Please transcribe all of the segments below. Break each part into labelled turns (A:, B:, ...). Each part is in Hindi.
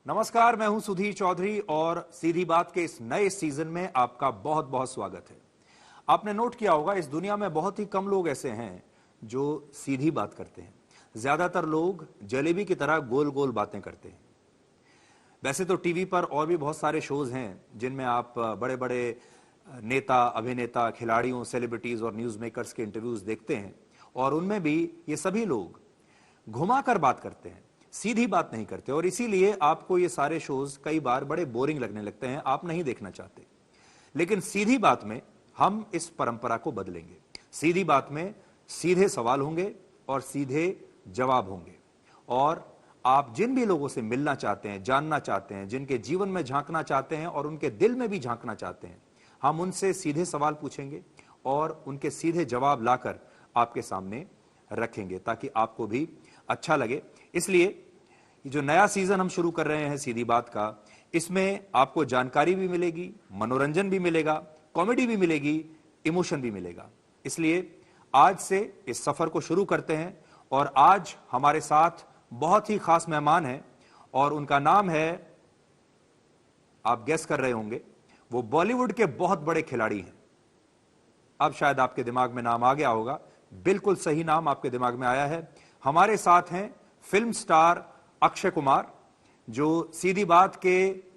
A: नमस्कार, मैं हूं सुधीर चौधरी और सीधी बात के इस नए सीजन में आपका बहुत बहुत स्वागत है। आपने नोट किया होगा, इस दुनिया में बहुत ही कम लोग ऐसे हैं जो सीधी बात करते हैं। ज्यादातर लोग जलेबी की तरह गोल गोल बातें करते हैं। वैसे तो टीवी पर और भी बहुत सारे शोज हैं जिनमें आप बड़े बड़े नेता, अभिनेता, खिलाड़ियों, सेलिब्रिटीज और न्यूज मेकर्स के इंटरव्यूज देखते हैं और उनमें भी ये सभी लोग घुमाकर बात करते हैं, सीधी बात नहीं करते और इसीलिए आपको ये सारे शोज कई बार बड़े बोरिंग लगने लगते हैं, आप नहीं देखना चाहते। लेकिन सीधी बात में हम इस परंपरा को बदलेंगे। सीधी बात में सीधे सवाल होंगे और सीधे जवाब होंगे और आप जिन भी लोगों से मिलना चाहते हैं, जानना चाहते हैं, जिनके जीवन में झांकना चाहते हैं और उनके दिल में भी झांकना चाहते हैं, हम उनसे सीधे सवाल पूछेंगे और उनके सीधे जवाब लाकर आपके सामने रखेंगे ताकि आपको भी अच्छा लगे। इसलिए जो नया सीजन हम शुरू कर रहे हैं सीधी बात का, इसमें आपको जानकारी भी मिलेगी, मनोरंजन भी मिलेगा, कॉमेडी भी मिलेगी, इमोशन भी मिलेगा। इसलिए आज से इस सफर को शुरू करते हैं और आज हमारे साथ बहुत ही खास मेहमान हैं और उनका नाम है, आप गेस कर रहे होंगे, वो बॉलीवुड के बहुत बड़े खिलाड़ी हैं। अब शायद आपके दिमाग में नाम आ गया होगा, बिल्कुल सही नाम आपके दिमाग में आया है। हमारे साथ हैं फिल्म स्टार अक्षय कुमार, जो सीधी बात के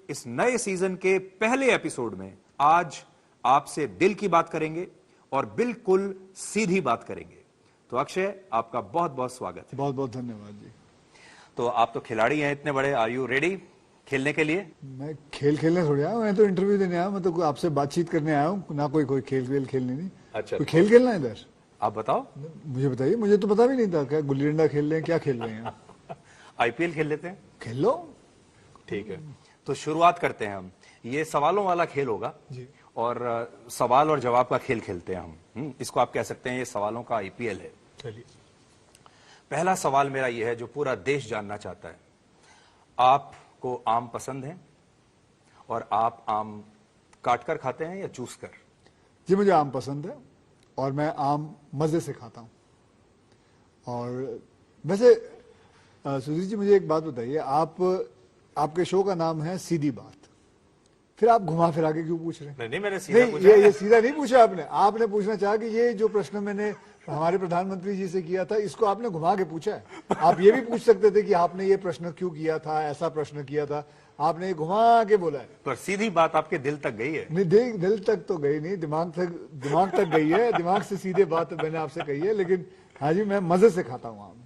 A: इस नए सीजन के पहले एपिसोड में आज आपसे दिल की बात करेंगे और बिल्कुल सीधी बात करेंगे। तो अक्षय, आपका बहुत बहुत स्वागत है।
B: बहुत बहुत धन्यवाद जी।
A: तो आप तो खिलाड़ी हैं इतने बड़े, आर यू रेडी खेलने के लिए?
B: मैं खेलने थोड़ी आया, मैं तो इंटरव्यू देने आया, मैं तो आपसे बातचीत करने आया हूँ, ना कोई खेल खेलने नहीं।
A: अच्छा,
B: कोई खेल खेलना है इधर?
A: आप बताओ।
B: मुझे बताइए, मुझे तो पता भी नहीं था क्या गुल्ली डंडा खेल रहे हैं, क्या खेल रहे हैं।
A: आईपीएल खेल लेते हैं?
B: खेल लो।
A: ठीक है, तो शुरुआत करते हैं हम। ये सवालों वाला खेल होगा
B: जी।
A: और सवाल और जवाब का खेल खेलते हैं हम। इसको आप कह सकते हैं ये सवालों का आईपीएल है।
B: चलिए,
A: पहला सवाल मेरा ये है जो पूरा देश जानना चाहता है, आपको आम पसंद है और आप आम काटकर खाते हैं या चूस कर?
B: जी मुझे आम पसंद है और मैं आम मजे से खाता हूँ। और वैसे सुधीर जी, मुझे एक बात बताइए, आपके शो का नाम है सीधी बात, फिर आप घुमा फिरा के क्यों पूछ रहे हैं?
A: नहीं, मैंने सीधा पूछा।
B: ये सीधा नहीं पूछा आपने पूछना चाहा कि ये जो प्रश्न मैंने हमारे प्रधानमंत्री जी से किया था, इसको आपने घुमा के पूछा है। आप ये भी पूछ सकते थे कि आपने ये प्रश्न क्यों किया था, ऐसा प्रश्न किया था, आपने घुमा के बोला है।
A: पर सीधी बात आपके दिल तक गई है?
B: नहीं, दिल तक तो गई नहीं, दिमाग तक गई है। दिमाग से सीधे बात मैंने आपसे कही है, लेकिन हाँ जी, मैं मजे से खाता हूँ आम।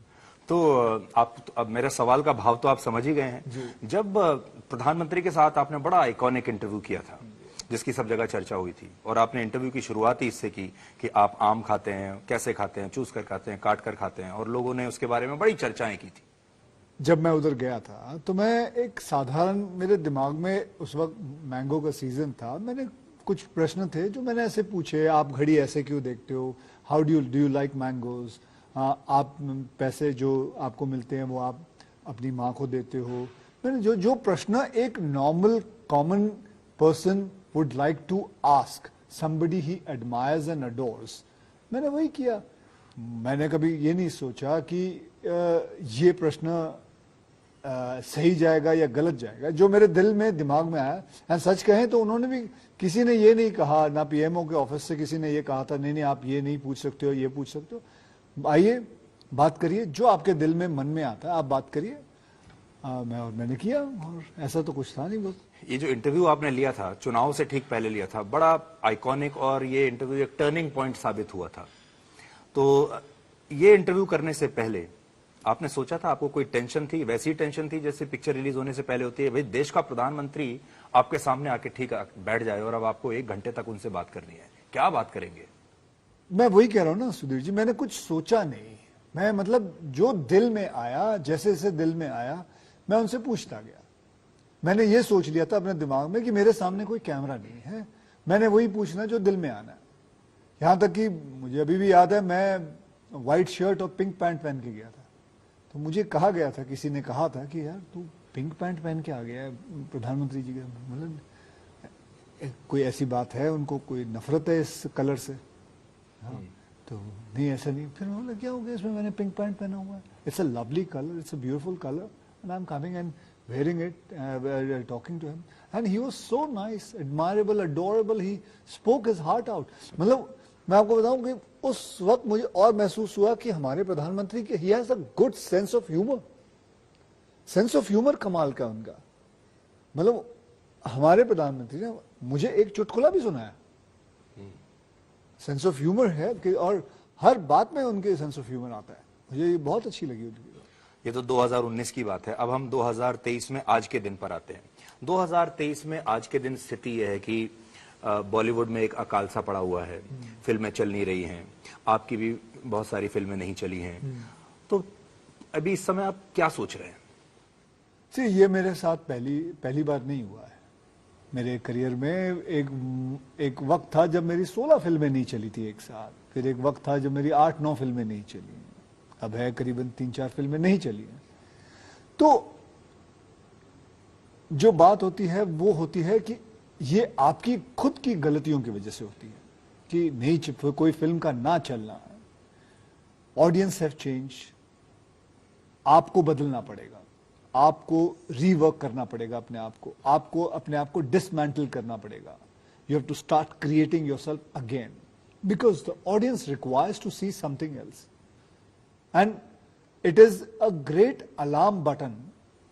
A: तो आप अब मेरे सवाल का भाव तो आप समझ ही गए हैं। जब प्रधानमंत्री के साथ आपने बड़ा आइकॉनिक इंटरव्यू किया था जिसकी सब जगह चर्चा हुई थी और आपने इंटरव्यू की शुरुआत ही इससे की कि आप आम खाते हैं, कैसे खाते हैं, चूस कर खाते हैं, काट कर खाते हैं, और लोगों ने उसके बारे में बड़ी चर्चाएं की थी।
B: जब मैं उधर गया था तो मैं एक साधारण, मेरे दिमाग में उस वक्त मैंगो का सीजन था, मैंने कुछ प्रश्न थे जो मैंने ऐसे पूछे, आप घड़ी ऐसे क्यों देखते हो, how do you like mangoes, आप पैसे जो आपको मिलते हैं वो आप अपनी माँ को देते हो। मैंने जो प्रश्न एक normal common person would like to ask somebody he admires and adores, मैंने वही किया। मैंने कभी ये नहीं सोचा कि ये प्रश्न सही जाएगा या गलत जाएगा, जो मेरे दिल में दिमाग में आया। एंड सच कहें तो उन्होंने भी, किसी ने ये नहीं कहा, ना पीएमओ के ऑफिस से किसी ने ये कहा था नहीं आप ये नहीं पूछ सकते हो, ये पूछ सकते हो। आइए बात करिए, जो आपके दिल में मन में आता है आप बात करिए। मैंने किया और ऐसा तो कुछ था नहीं। बस
A: ये जो इंटरव्यू आपने लिया था, चुनाव से ठीक पहले लिया था, बड़ा आइकॉनिक, और ये इंटरव्यू एक टर्निंग पॉइंट साबित हुआ था। तो ये इंटरव्यू करने से पहले आपने सोचा था, आपको कोई टेंशन थी, वैसी टेंशन थी जैसे पिक्चर रिलीज होने से पहले होती है? भाई, देश का प्रधानमंत्री आपके सामने आके ठीक बैठ जाए और अब आपको 1 घंटे तक उनसे बात करनी है, क्या बात करेंगे?
B: मैं वही कह रहा हूं ना सुधीर जी, मैंने कुछ सोचा नहीं। मैं मतलब जो दिल में आया, जैसे जैसे दिल में आया मैं उनसे पूछता गया। मैंने ये सोच लिया था अपने दिमाग में कि मेरे सामने कोई कैमरा नहीं है, मैंने वही पूछना जो दिल में आना है। यहां तक कि मुझे अभी भी याद है, मैं व्हाइट शर्ट और पिंक पैंट पहन के गया था, तो मुझे कहा गया था, किसी ने कहा था कि यार तू पिंक पैंट पहन के आ गया है प्रधानमंत्री जी के, मतलब कोई ऐसी बात है, उनको कोई नफरत है इस कलर से? हाँ, तो नहीं, ऐसा नहीं। फिर बोला क्या हो गया इसमें, मैंने पिंक पैंट पहना हुआ है, it's a lovely colour, it's a beautiful colour and I am coming and wearing it, talking to him, and he was so nice, admirable, adorable. He spoke his heart out. मतलब मैं आपको बताऊं कि उस वक्त मुझे और महसूस हुआ कि हमारे प्रधानमंत्री के he has a good sense of humor. Sense of humour कमाल का उनका। मतलब हमारे प्रधानमंत्री ने मुझे एक चुटकुला भी सुनाया। सेंस ऑफ ह्यूमर है कि और हर बात में उनके सेंस ऑफ ह्यूमर आता है। मुझे ये बहुत अच्छी लगी उनकी।
A: ये तो 2019 की बात है। अब हम 2023 में आज के दिन पर आते हैं। 2023 में आज के दिन स्थिति यह है कि बॉलीवुड में एक अकाल सा पड़ा हुआ है, फिल्में चल नहीं रही हैं, आपकी भी बहुत सारी फिल्में नहीं चली हैं। तो अभी इस समय आप क्या सोच रहे हैं?
B: ये मेरे साथ पहली बार नहीं हुआ है। मेरे करियर में एक वक्त था जब मेरी 16 फिल्में नहीं चली थी एक साथ, फिर एक वक्त था जब मेरी 8-9 फिल्में नहीं चली, अब है करीबन 3-4 फिल्में नहीं चली हैं। तो जो बात होती है वो होती है कि ये आपकी खुद की गलतियों की वजह से होती है कि नहीं कोई फिल्म का ना चलना। ऑडियंस हैव चेंज, आपको बदलना पड़ेगा, आपको रीवर्क करना पड़ेगा आपको अपने आप को डिसमेंटल करना पड़ेगा। You have to start creating yourself again because the audience requires to see something else and it is a great alarm button.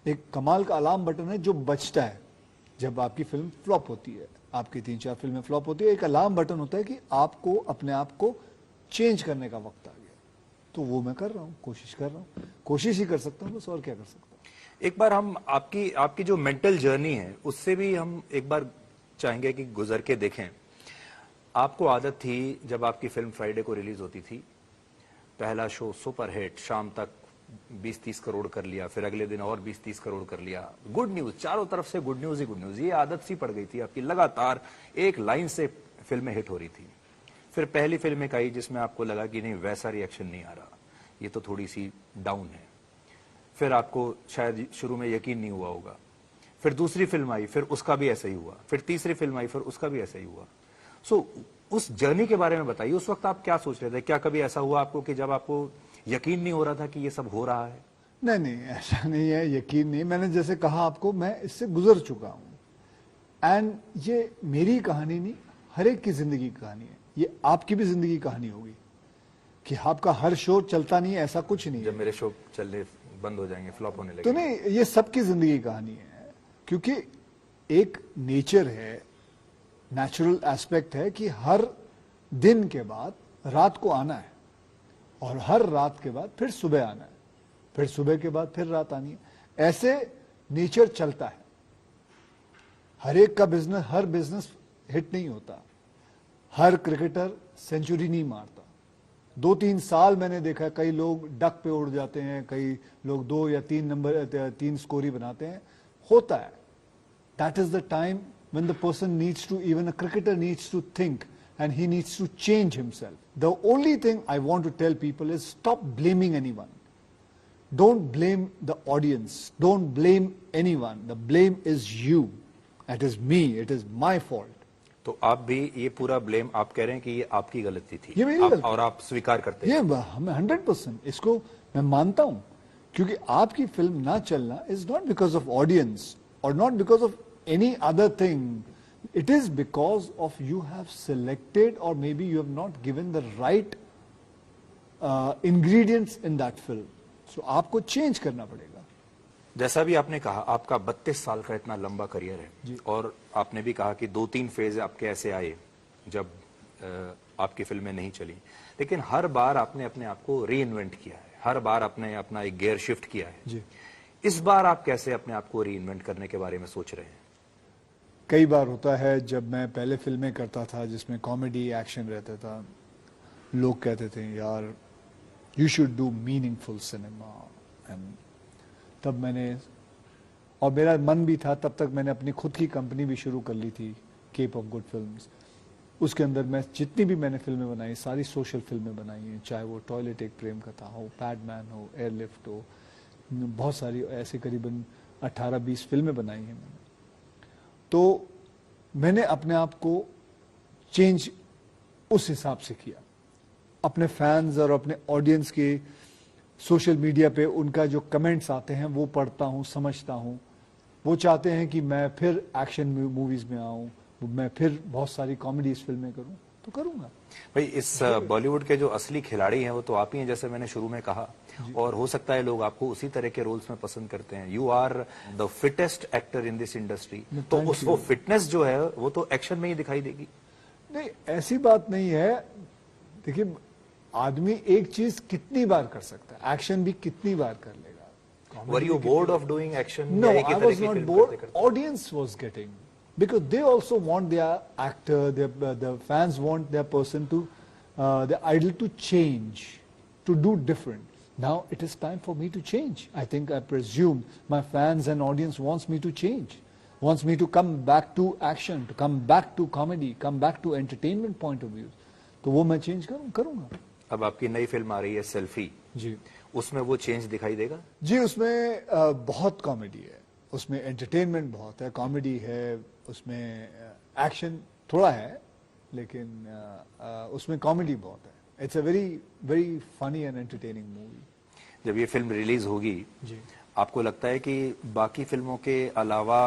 B: एक कमाल का अलार्म बटन है जो बजता है जब आपकी फिल्म फ्लॉप होती है, आपकी 3-4 फिल्में फ्लॉप होती है। एक अलार्म बटन होता है कि आपको अपने आप को चेंज करने का वक्त आ गया। तो वो मैं कर रहा हूं, कोशिश कर रहा हूं, कोशिश ही कर सकता हूं बस, और क्या कर सकता हूं।
A: एक बार हम आपकी जो मेंटल जर्नी है उससे भी हम एक बार चाहेंगे कि गुजर के देखें। आपको आदत थी जब आपकी फिल्म फ्राइडे को रिलीज होती थी, पहला शो सुपरहिट, शाम तक 20-30 करोड़ कर लिया, फिर अगले दिन और 20-30 करोड़ कर लिया, गुड न्यूज, चारों तरफ से गुड न्यूज ही गुड न्यूज। ये आदत सी पड़ गई थी आपकी, लगातार एक लाइन से फिल्में हिट हो रही थी। फिर पहली फिल्म एक आई जिसमें आपको लगा कि नहीं वैसा रिएक्शन नहीं आ रहा, ये तो थोड़ी सी डाउन है। फिर आपको शायद शुरू में यकीन नहीं हुआ होगा, फिर दूसरी फिल्म आई, फिर उसका भी ऐसा ही हुआ, फिर तीसरी फिल्म आई, फिर उसका भी ऐसा ही हुआ। उस जर्नी के बारे में बताइए, उस वक्त आप क्या सोच रहे थे? क्या कभी ऐसा हुआ आपको कि जब आपको यकीन नहीं हो रहा था कि ये सब हो रहा है?
B: नहीं, ऐसा नहीं है, यकीन नहीं। मैंने जैसे कहा आपको, मैं इससे गुजर चुका हूं एंड ये मेरी कहानी नहीं, हर एक की जिंदगी की कहानी है। ये आपकी भी जिंदगी की कहानी होगी कि आपका हर शो चलता नहीं है, ऐसा कुछ नहीं है।
A: जब मेरे शो चलने बंद हो जाएंगे, फ्लॉप होने लगेंगे,
B: तो नहीं, ये सबकी जिंदगी की कहानी है, क्योंकि एक नेचर है, नेचुरल एस्पेक्ट है कि हर दिन के बाद रात को आना है और हर रात के बाद फिर सुबह आना है, फिर सुबह के बाद फिर रात आनी है। ऐसे नेचर चलता है। हर एक का बिजनेस, हर बिजनेस हिट नहीं होता, हर क्रिकेटर सेंचुरी नहीं मारता। 2-3 साल मैंने देखा, कई लोग डक पे उड़ जाते हैं, कई लोग 2 या 3 स्कोरी बनाते हैं, होता है। That is the time when the person needs to, even a cricketer needs to think and he needs to change himself. The only thing I want to tell people is stop blaming anyone. Don't blame the audience. Don't blame anyone. The blame is you. It is me. It is my fault.
A: तो आप भी ये पूरा ब्लेम आप कह रहे हैं कि ये आपकी गलती थी,
B: ये मेरी गलती,
A: और आप स्वीकार करते हैं?
B: ये हमें 100% इसको मैं मानता हूं, क्योंकि आपकी फिल्म ना चलना is not because of audience or not because of any other thing. It is because of you have selected or maybe you have not given the right ingredients in that film. So आपको चेंज करना पड़ेगा।
A: जैसा भी आपने कहा, आपका 32 साल का इतना लंबा करियर है और आपने भी कहा कि 2-3 फेज आपके ऐसे आए जब आपकी फिल्में नहीं चली, लेकिन हर बार आपने अपने आप को री इन्वेंट किया है, हर बार आपने अपना एक गियर शिफ्ट किया है
B: जी।
A: इस बार आप कैसे अपने आप को री इन्वेंट करने के बारे में सोच रहे हैं?
B: कई बार होता है, जब मैं पहले फिल्में करता था जिसमें कॉमेडी एक्शन रहता था, लोग कहते थे यार you should do meaningful cinema, and तब मैंने, और मेरा मन भी था, तब तक मैंने अपनी खुद की कंपनी भी शुरू कर ली थी, केप ऑफ गुड फिल्म्स। उसके अंदर मैं जितनी भी मैंने फिल्में बनाई, सारी सोशल फिल्में बनाई हैं, चाहे वो टॉयलेट एक प्रेम कथा हो, पैडमैन हो, एयरलिफ्ट हो, बहुत सारी ऐसे करीबन 18-20 फिल्में बनाई हैं मैंने। तो मैंने अपने आप को चेंज उस हिसाब से किया। अपने फैंस और अपने ऑडियंस के सोशल मीडिया पे उनका जो कमेंट्स आते हैं वो पढ़ता हूँ, समझता हूँ, वो चाहते हैं कि मैं फिर एक्शन मूवीज में आऊं, मैं फिर बहुत सारी कॉमेडीज फिल्में करूं, तो करूंगा।
A: भाई इस बॉलीवुड के जो असली खिलाड़ी हैं वो तो आप ही हैं, जैसे मैंने शुरू में कहा, और हो सकता है लोग आपको उसी तरह के रोल्स में पसंद करते हैं। You are the fittest actor in this industry, तो उस वो फिटनेस जो है वो तो एक्शन में ही दिखाई देगी।
B: नहीं, ऐसी बात नहीं है। देखिए, आदमी एक चीज कितनी बार कर सकता है, एक्शन भी कितनी बार कर लेगा।
A: Were you bored of doing action?
B: No, I was not bored, audience was getting, because they also want their actor, the fans want their person to, their idol to change, to do different. Now it is time for me to change. I think, I presume my fans and audience wants me to change, wants me to come back to action, to come back to comedy, come back to entertainment point of view. तो वो मैं चेंज करूंगा।
A: अब आपकी नई फिल्म आ रही है सेल्फी
B: जी,
A: उसमें वो चेंज दिखाई देगा?
B: जी, उसमें बहुत कॉमेडी है, उसमें एंटरटेनमेंट बहुत है, कॉमेडी है, उसमें एक्शन थोड़ा है, लेकिन उसमें कॉमेडी बहुत है। It's a very very funny and entertaining movie.
A: जब ये फिल्म रिलीज होगी
B: जी,
A: आपको लगता है कि बाकी फिल्मों के अलावा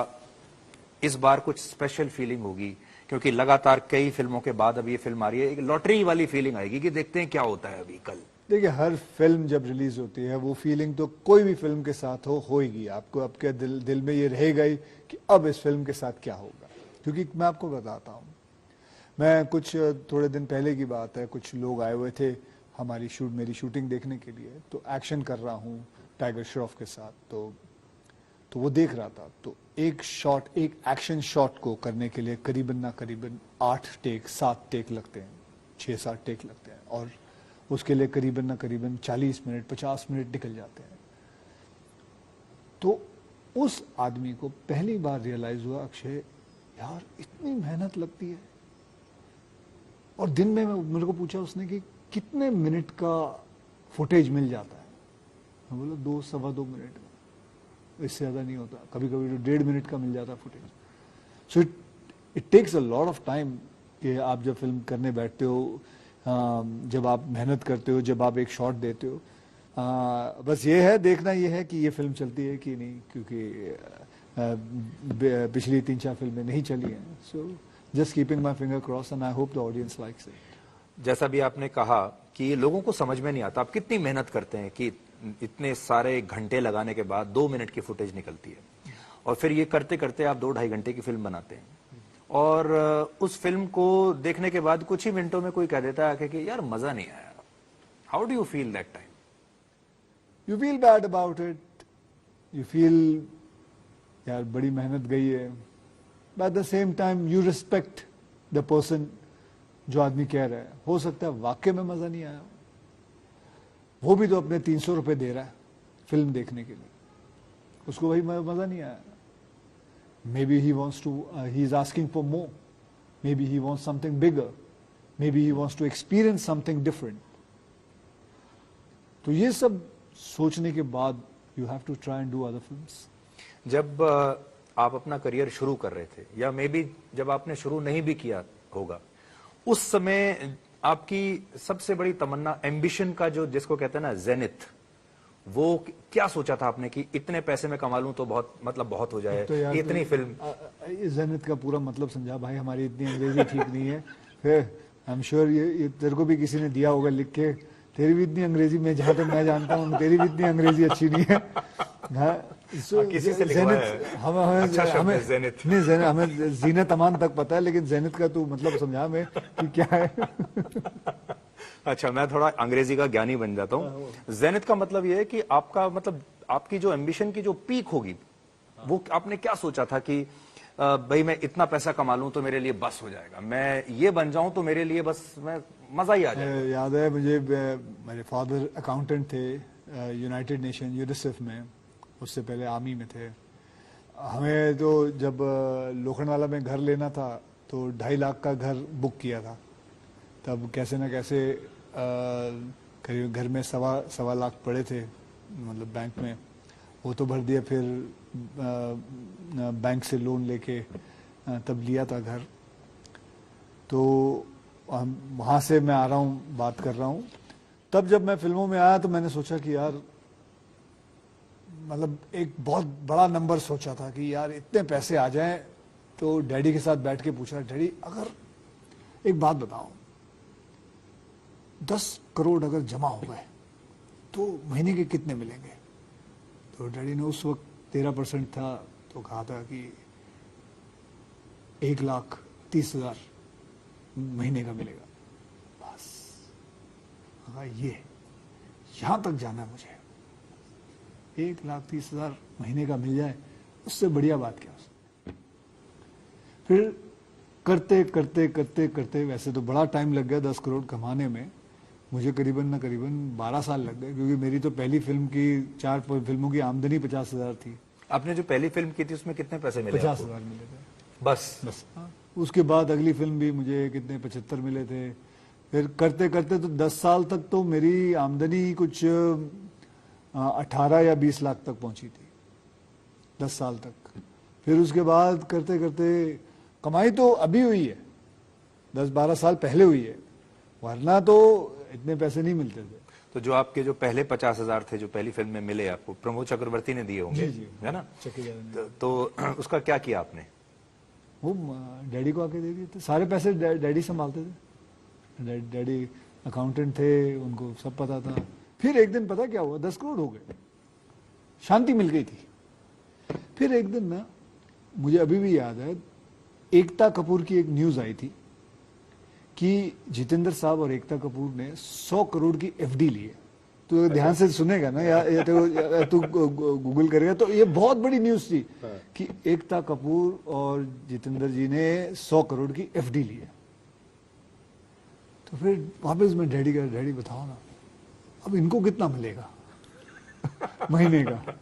A: इस बार कुछ स्पेशल फीलिंग होगी? क्योंकि लगातार कई फिल्मों के बाद अब ये फिल्म आ रही है, एक लॉटरी वाली फीलिंग आएगी कि देखते हैं क्या होता है अभी कल।
B: देखिए, हर फिल्म जब रिलीज होती है वो फीलिंग तो कोई भी फिल्म के साथ होएगी, आपको आपके दिल में ये रहेगा ही कि अब इस फिल्म के साथ क्या होगा। क्योंकि मैं आपको बताता हूँ, मैं कुछ थोड़े दिन पहले की बात है, कुछ लोग आए हुए थे मेरी शूटिंग देखने के लिए, तो एक्शन कर रहा हूँ टाइगर श्रॉफ के साथ, तो वो देख रहा था। तो एक एक्शन शॉट को करने के लिए करीबन 8 टेक 7 टेक लगते हैं, 6-7 टेक लगते हैं, और उसके लिए करीबन 40 मिनट 50 मिनट निकल जाते हैं। तो उस आदमी को पहली बार रियलाइज हुआ, अक्षय यार इतनी मेहनत लगती है। और दिन में मेरे को पूछा उसने कि कितने मिनट का फुटेज मिल जाता है? मैं बोला 2-2.25 मिनट का, इससे ज्यादा नहीं होता। कभी कभी तो 1.5 मिनट का मिल जाता footage. So it takes a lot of time कि आप जब फिल्म करने बैठते हो, जब आप मेहनत करते हो, जब आप एक शॉट देते हो, बस ये है, देखना ये है कि ये फिल्म चलती है कि नहीं, क्योंकि पिछली 3-4 फिल्में नहीं चली हैं। So just keeping my finger cross and I hope the audience likes it.
A: जैसा भी आपने कहा कि ये लोगों को समझ में नहीं आता आप कितनी मेहनत करते हैं कि इतने सारे घंटे लगाने के बाद 2 मिनट की फुटेज निकलती है, और फिर ये करते करते आप 2-2.5 घंटे की फिल्म बनाते हैं, और उस फिल्म को देखने के बाद कुछ ही मिनटों में कोई कह देता है कि यार मजा नहीं आया। How do you feel that time?
B: You feel bad about it, you feel यार बड़ी मेहनत गई है, but at the same time you respect the person जो आदमी कह रहा है। हो सकता है वाकई में मजा नहीं आया, वो भी तो अपने 300 रुपए दे रहा है फिल्म देखने के लिए, उसको भाई मजा नहीं आया। Maybe he wants to, he is asking for more. Maybe he wants something bigger. Maybe he wants to experience something different. तो ये सब सोचने के बाद you have to try and do other films.
A: जब आप अपना करियर शुरू कर रहे थे, या मे बी जब आपने शुरू नहीं भी किया होगा, उस समय आपकी सबसे बड़ी तमन्ना, एम्बिशन का जो जिसको कहते हैं ना जेनिथ, वो क्या सोचा था आपने कि इतने पैसे में कमा लूं तो बहुत हो जाए,
B: तो
A: इतनी फिल्म?
B: जेनिथ का पूरा मतलब समझा भाई, हमारी इतनी अंग्रेजी ठीक नहीं है। फिर आई एम श्योर ये तेरे को भी किसी ने दिया होगा लिख के, तेरी भी इतनी अंग्रेजी में, जहां तक मैं जानता हूँ तेरी भी इतनी अंग्रेजी अच्छी नहीं है।
A: किसी से लिखवाया है?
B: हमें जीनत अमान तक पता है, लेकिन जेनिथ का तू मतलब समझा मैं कि क्या है।
A: अच्छा, मैं थोड़ा अंग्रेजी का ज्ञानी बन जाता हूँ। जेनिथ का मतलब ये है कि आपका मतलब आपकी जो एम्बिशन की जो पीक होगी, वो आपने क्या सोचा था कि भाई मैं इतना पैसा कमा लूं तो मेरे लिए बस हो जाएगा, मैं ये बन जाऊं तो मेरे लिए बस मैं मजा ही आ जाए।
B: याद है मुझे, मेरे फादर अकाउंटेंट थे यूनाइटेड नेशन यूनिसेफ में, उससे पहले आर्मी में थे। हमें तो जब लोखंडवाला में घर लेना था तो 2.5 लाख का घर बुक किया था। तब कैसे ना कैसे करीब घर में 1.25 लाख पड़े थे, मतलब बैंक में, वो तो भर दिया। फिर बैंक से लोन लेके तब लिया था घर। तो वहाँ से मैं आ रहा हूँ, बात कर रहा हूँ। तब जब मैं फिल्मों में आया तो मैंने सोचा कि यार मतलब एक बहुत बड़ा नंबर सोचा था कि यार इतने पैसे आ जाएं, तो डैडी के साथ बैठ के पूछा, डैडी अगर एक बात बताओ, 10 करोड़ अगर जमा हो गए तो महीने के कितने मिलेंगे? तो डैडी ने उस वक्त 13% था, तो कहा था कि 1,30,000 महीने का मिलेगा। बस कहा ये यहां तक जाना है मुझे, 1,30,000 महीने का मिल जाए, उससे बढ़िया बात क्या हो सकती। फिर करते करते करते करते, वैसे तो बड़ा टाइम लग गया 10 करोड़ कमाने में, मुझे करीबन 12 साल लग गए, क्योंकि मेरी तो पहली फिल्म की 4 फिल्मों की आमदनी 50,000 थी।
A: आपने जो पहली फिल्म की थी उसमें कितने पैसे मिले?
B: 50,000 मिले थे
A: बस।
B: हाँ। उसके बाद अगली फिल्म भी मुझे कितने 75 मिले थे। फिर करते करते तो 10 साल तक तो मेरी आमदनी कुछ 18 या 20 लाख तक पहुंची थी, 10 साल तक। फिर उसके बाद करते करते कमाई तो अभी हुई है, 10-12 साल पहले हुई है, वरना तो इतने पैसे नहीं मिलते थे।
A: तो जो आपके जो पहले 50,000 थे जो पहली फिल्म में मिले आपको, प्रमोद चक्रवर्ती ने दिए होंगे,
B: जी,
A: है ना?
B: चक्कीदार
A: तो उसका क्या किया आपने?
B: वो डैडी को आके दे दिए थे, सारे पैसे डैडी संभालते थे। डैडी अकाउंटेंट थे, उनको सब पता था। फिर एक दिन पता क्या हुआ, 10 करोड़ हो गए, शांति मिल गई थी। फिर एक दिन ना, मुझे अभी भी याद है, एकता कपूर की एक न्यूज आई थी कि जितेंद्र साहब और एकता कपूर ने 100 करोड़ की एफडी ली है। तो ध्यान से सुनेगा ना, या तू गूगल करेगा तो ये बहुत बड़ी न्यूज थी कि एकता कपूर और जितेंद्र जी ने 100 करोड़ की एफडी ली है। तो फिर वापस मैं डैडी का, डैडी बताओ ना अब इनको कितना मिलेगा महीने का?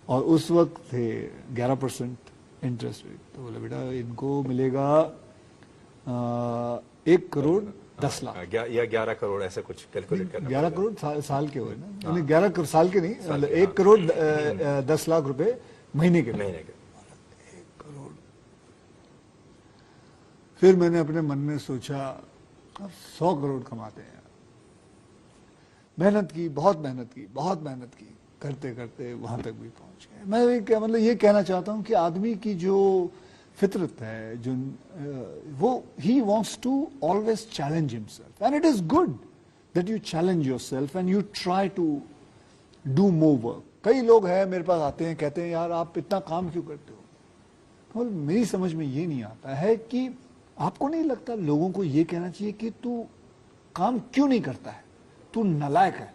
B: और उस वक्त थे 11% इंटरेस्ट रेट। तो बोले बेटा इनको मिलेगा 1 करोड़ 10 लाख
A: या 11 करोड़, ऐसे कुछ कैलकुलेट करना।
B: 11 करोड़ साल के हुए ना, यानी 11 साल के नहीं, 1 करोड़ 10 लाख रुपए महीने के। 1 करोड़। फिर मैंने अपने मन में सोचा अब 100 करोड़ कमाते हैं। मेहनत की, बहुत मेहनत की, बहुत मेहनत की, करते करते वहां तक भी पहुंच गए। मैं क्या मतलब ये कहना चाहता हूं कि आदमी की जो फितरत है, जो वो he wants to always challenge himself, and it is good that you challenge yourself and you try to do more work. कई लोग हैं मेरे पास आते हैं, कहते हैं यार आप इतना काम क्यों करते हो? तो मेरी समझ में ये नहीं आता है कि आपको नहीं लगता लोगों को ये कहना चाहिए कि तू काम क्यों नहीं करता है, तू नालायक है?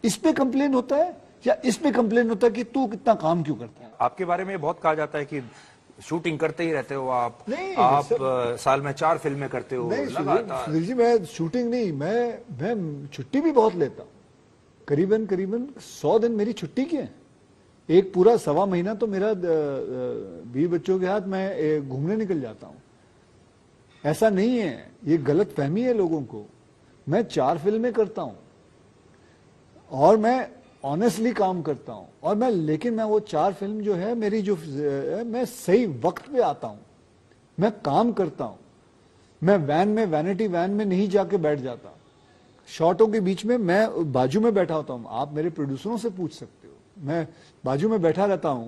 B: इस पे कंप्लेन होता है या इस पे कंप्लेन होता है कि तू कितना काम क्यों करता है?
A: आपके बारे में बहुत कहा जाता है कि शूटिंग करते ही रहते हो आप, साल में 4 फिल्में करते हो लगातार।
B: सुधीर जी, मैं शूटिंग नहीं, मैं छुट्टी भी बहुत लेता हूँ। करीबन 100 दिन मेरी छुट्टी की है। एक पूरा 1.25 महीना तो मेरा 20 बच्चों के हाथ मैं घूमने निकल जाता हूँ। ऐसा नहीं है, ये गलत फहमी है लोगों को। मैं 4 फिल्में करता हूँ और मैं ऑनेस्टली काम करता हूं, और लेकिन मैं वो 4 फिल्म जो है मेरी, जो मैं सही वक्त पे आता हूं, मैं काम करता हूं। मैं वैनिटी वैन में नहीं जाके बैठ जाता। शॉटों के बीच में मैं बाजू में बैठा होता हूं। आप मेरे प्रोड्यूसरों से पूछ सकते हो, मैं बाजू में बैठा रहता हूं,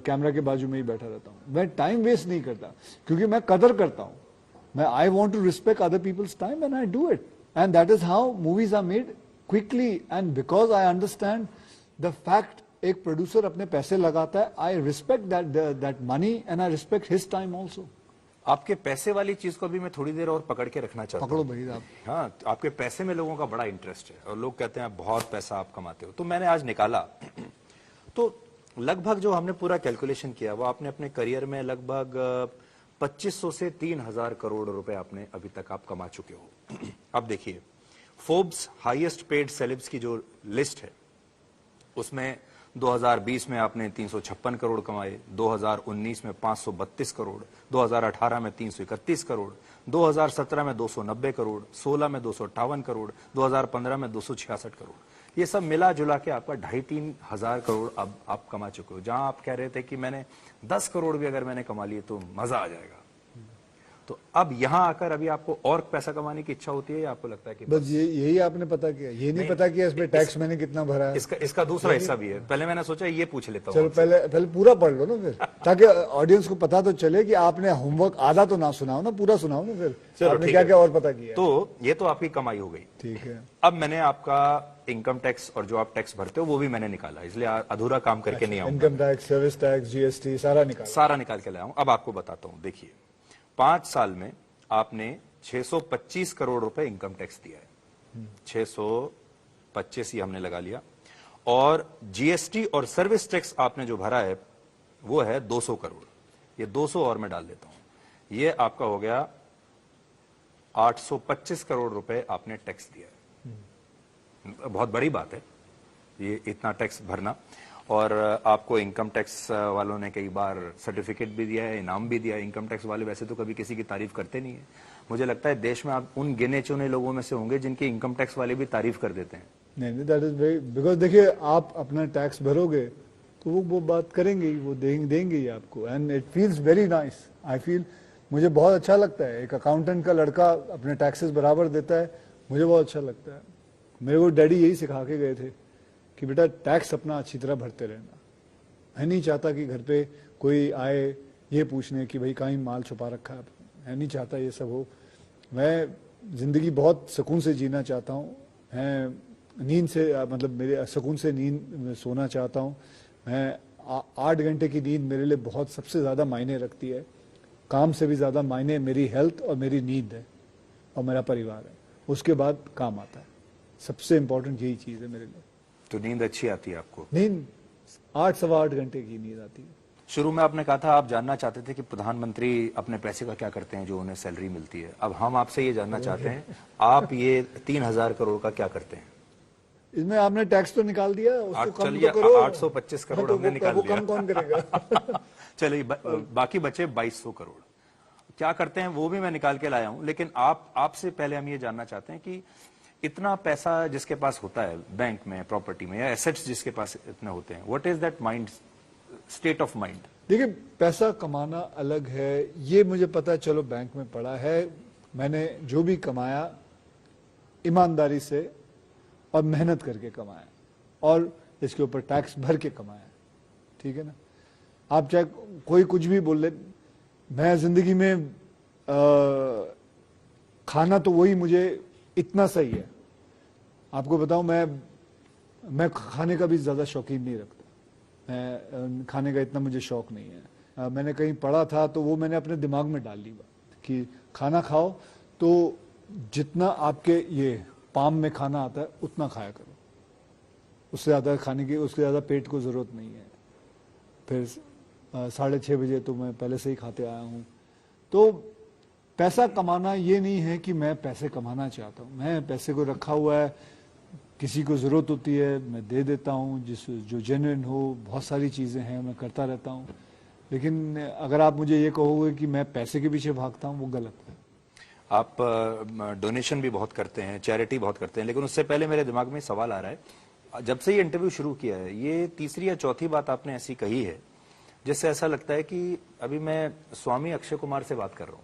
B: कैमरा के बाजू में ही बैठा रहता हूं। मैं टाइम वेस्ट नहीं करता, क्योंकि मैं कदर करता हूं। I want to respect other people's time and I do it, and that is how movies are made quickly, and because I understand the fact एक प्रोड्यूसर अपने पैसे लगाता है, I respect that money and I respect his time also.
A: आपके पैसे वाली चीज को भी मैं थोड़ी देर और पकड़ के रखना चाहता हूँ।
B: पकड़ो भाई आप।
A: हाँ, आपके पैसे में लोगों का बड़ा इंटरेस्ट है और लोग कहते हैं बहुत पैसा आप कमाते हो। तो मैंने आज निकाला तो लगभग जो हमने पूरा कैलकुलेशन किया वो आपने अपने करियर में लगभग 2500 से 3000 करोड़ रुपए आपने अभी तक आप कमा चुके हो। अब देखिए, फोर्ब्स हाईएस्ट पेड सेलेब्स की जो लिस्ट है उसमें 2020 में आपने 356 करोड़ कमाए, 2019 में 532 करोड़, 2018 में 331 करोड़, 2017 में 290 करोड़, 16 में 258 करोड़, 2015 में 266 करोड़। ये सब मिला जुला के आपका 2,500-3 हजार करोड़ अब आप कमा चुके हो। जहां आप कह रहे थे कि मैंने 10 करोड़ भी अगर मैंने कमा लिए तो मजा आ जाएगा। तो अब यहां आकर अभी आपको और पैसा कमाने की इच्छा होती है या आपको लगता है कि
B: बस यही आपने पता किया, ये नहीं पता किया इस पे टैक्स मैंने कितना भरा है।
A: इसका दूसरा हिस्सा भी है, पहले मैंने सोचा ये पूछ लेता हूँ।
B: चलो पहले पूरा पढ़ लो ना फिर, ताकि ऑडियंस को पता तो चले कि आपने होमवर्क आधा तो ना सुनाओ ना, पूरा सुनाओ ना फिर आपने क्या क्या और पता किया।
A: तो ये तो आपकी कमाई हो गई,
B: ठीक है।
A: अब मैंने आपका इनकम टैक्स और जो आप टैक्स भरते हो वो भी मैंने निकाला, इसलिए अधूरा काम करके नहीं आऊंगा।
B: Income tax, service tax, GST सारा
A: निकाल के लाया हूं। अब आपको बताता हूं, देखिए 5 साल में आपने 625 करोड़ रुपए इनकम टैक्स दिया है, 625 ही हमने लगा लिया, और जीएसटी और सर्विस टैक्स आपने जो भरा है वो है 200 करोड़, ये 200 और मैं डाल देता हूं, ये आपका हो गया 825 करोड़ रुपए आपने टैक्स दिया है। बहुत बड़ी बात है ये इतना टैक्स भरना, और आपको इनकम टैक्स वालों ने कई बार सर्टिफिकेट भी दिया है, इनाम भी दिया है। इनकम टैक्स वाले वैसे तो कभी किसी की तारीफ करते नहीं है, मुझे लगता है देश में आप उन गिने चुने लोगों में से होंगे जिनके इनकम टैक्स वाले भी तारीफ कर देते हैं।
B: नहीं, दैट इज वेरी, बिकॉज देखिए आप अपना टैक्स भरोगे तो वो बात करेंगे ही, वो देंगे ही आपको, and it feels very nice. I feel, मुझे बहुत अच्छा लगता है एक अकाउंटेंट का लड़का अपने टैक्सेस बराबर देता है, मुझे बहुत अच्छा लगता है। मेरे को डैडी यही सिखा के गए थे कि बेटा टैक्स अपना अच्छी तरह भरते रहना। मैं नहीं चाहता कि घर पे कोई आए ये पूछने कि भाई कहीं माल छुपा रखा है, मैं नहीं चाहता ये सब हो। मैं जिंदगी बहुत सुकून से जीना चाहता हूँ, मैं नींद से मतलब मेरे सुकून से नींद सोना चाहता हूँ। मैं 8 घंटे की नींद मेरे लिए बहुत सबसे ज़्यादा मायने रखती है, काम से भी ज़्यादा मायने मेरी हेल्थ और मेरी नींद है और मेरा परिवार है, उसके बाद काम आता है। सबसे इंपॉर्टेंट यही चीज़ है मेरे लिए।
A: तो नींद अच्छी आती है आपको?
B: नींद 8 सवा 8 घंटे की नींद आती है।
A: शुरू में आपने कहा था आप जानना चाहते थे कि प्रधानमंत्री अपने पैसे का क्या करते हैं जो उन्हें सैलरी मिलती है, अब हम आपसे ये जानना चाहते हैं आप ये 3000 करोड़ का क्या करते हैं?
B: इसमें आपने टैक्स तो निकाल दिया, उसको कम तो करो।
A: 825 करोड़ हमने निकाल दिया,
B: वो कम कौन करेगा?
A: चलिए बाकी बचे 2200 करोड़ क्या करते हैं वो भी मैं निकाल के लाया हूं, लेकिन आपसे पहले हम ये जानना चाहते हैं कि इतना पैसा जिसके पास होता है बैंक में, प्रॉपर्टी में, या एसेट्स जिसके पास इतने होते हैं, what is that mind, state of mind?
B: देखिए पैसा कमाना अलग है, ये मुझे पता है, चलो बैंक में पड़ा है, मैंने जो भी कमाया ईमानदारी से और मेहनत करके कमाया और इसके ऊपर टैक्स भर के कमाया, ठीक है ना। आप चाहे कोई कुछ भी बोल ले, मैं जिंदगी में खाना तो वही मुझे इतना सही है। आपको बताऊं, मैं खाने का भी ज्यादा शौकीन नहीं रखता, मैं खाने का इतना मुझे शौक नहीं है। मैंने कहीं पढ़ा था तो वो मैंने अपने दिमाग में डाल ली बात कि खाना खाओ तो जितना आपके ये पाम में खाना आता है उतना खाया करो, उससे ज्यादा खाने की, उससे ज्यादा पेट को जरूरत नहीं है। फिर 6:30 बजे तो मैं पहले से ही खाते आया हूँ। तो पैसा कमाना ये नहीं है कि मैं पैसे कमाना चाहता हूँ, मैं पैसे को रखा हुआ है, किसी को जरूरत होती है मैं दे देता हूँ, जो जेन्युइन हो, बहुत सारी चीजें हैं मैं करता रहता हूँ। लेकिन अगर आप मुझे ये कहोगे कि मैं पैसे के पीछे भागता हूँ, वो गलत है।
A: आप डोनेशन भी बहुत करते हैं, चैरिटी बहुत करते हैं, लेकिन उससे पहले मेरे दिमाग में सवाल आ रहा है, जब से ये इंटरव्यू शुरू किया है ये तीसरी या चौथी बात आपने ऐसी कही है जिससे ऐसा लगता है कि अभी मैं स्वामी अक्षय कुमार से बात कर रहा हूँ,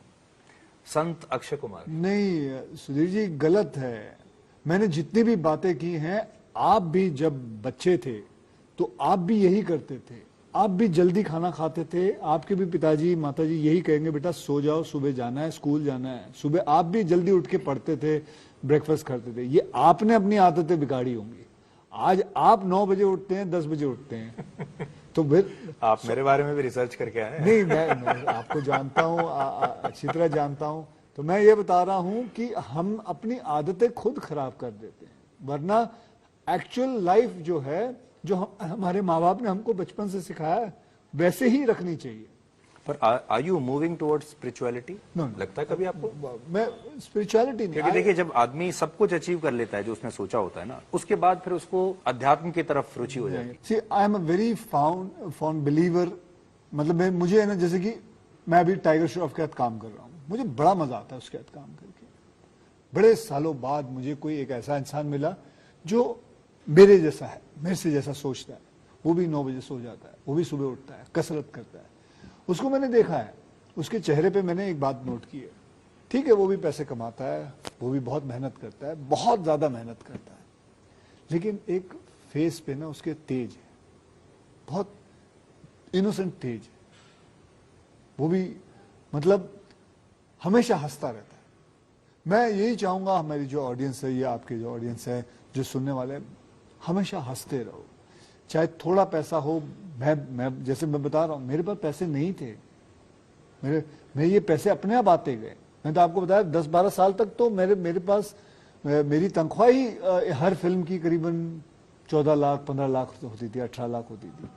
A: संत अक्षय कुमार।
B: नहीं सुधीर जी, गलत है। मैंने जितनी भी बातें की हैं, आप भी जब बच्चे थे तो आप भी यही करते थे, आप भी जल्दी खाना खाते थे, आपके भी पिताजी माताजी यही कहेंगे बेटा सो जाओ, सुबह जाना है, स्कूल जाना है। सुबह आप भी जल्दी उठ के पढ़ते थे, ब्रेकफास्ट करते थे। ये आपने अपनी आदतें बिगाड़ी होंगी। आज आप 9 बजे उठते हैं, 10 बजे उठते हैं, तो फिर
A: आप मेरे बारे में भी रिसर्च करके आए हैं?
B: नहीं, मैं आपको जानता हूँ, अच्छी तरह जानता हूँ। तो मैं ये बता रहा हूँ कि हम अपनी आदतें खुद खराब कर देते हैं, वरना एक्चुअल लाइफ जो है, जो हमारे माँ बाप ने हमको बचपन से सिखाया है, वैसे ही रखनी चाहिए।
A: पर are you moving towards spirituality? लगता है कभी आपको?
B: मैं स्पिरिचुअलिटी नहीं,
A: क्योंकि देखिए जब आदमी सब कुछ अचीव कर लेता है जो उसने सोचा होता है ना, उसके बाद फिर उसको अध्यात्म की तरफ रुचि हो जाती है।
B: See I am a very found believer. मतलब मुझे है ना, जैसे कि मैं अभी टाइगर श्रॉफ के साथ काम कर रहा हूँ, मुझे बड़ा मजा आता है उसके साथ काम करके। बड़े सालों बाद मुझे कोई एक ऐसा इंसान मिला जो मेरे जैसा है, मेरे से जैसा सोचता है। वो भी 9 बजे सो जाता है, वो भी सुबह उठता है, कसरत करता है। उसको मैंने देखा है, उसके चेहरे पे मैंने एक बात नोट की है, ठीक है वो भी पैसे कमाता है, वो भी बहुत मेहनत करता है, बहुत ज्यादा मेहनत करता है, लेकिन एक फेस पे ना उसके तेज है, बहुत इनोसेंट तेज है, वो भी मतलब हमेशा हंसता रहता है। मैं यही चाहूंगा हमारी जो ऑडियंस है या आपके जो ऑडियंस है जो सुनने वाले, हमेशा हंसते रहो, चाहे थोड़ा पैसा हो। मैं जैसे मैं बता रहा हूं, मेरे पास पैसे नहीं थे, मैं ये पैसे अपने आप आते गए। मैंने तो आपको बताया 10-12 साल तक तो मेरे पास मेरी तनख्वाह ही हर फिल्म की करीबन 14 लाख 15 लाख होती थी, 18 लाख होती थी।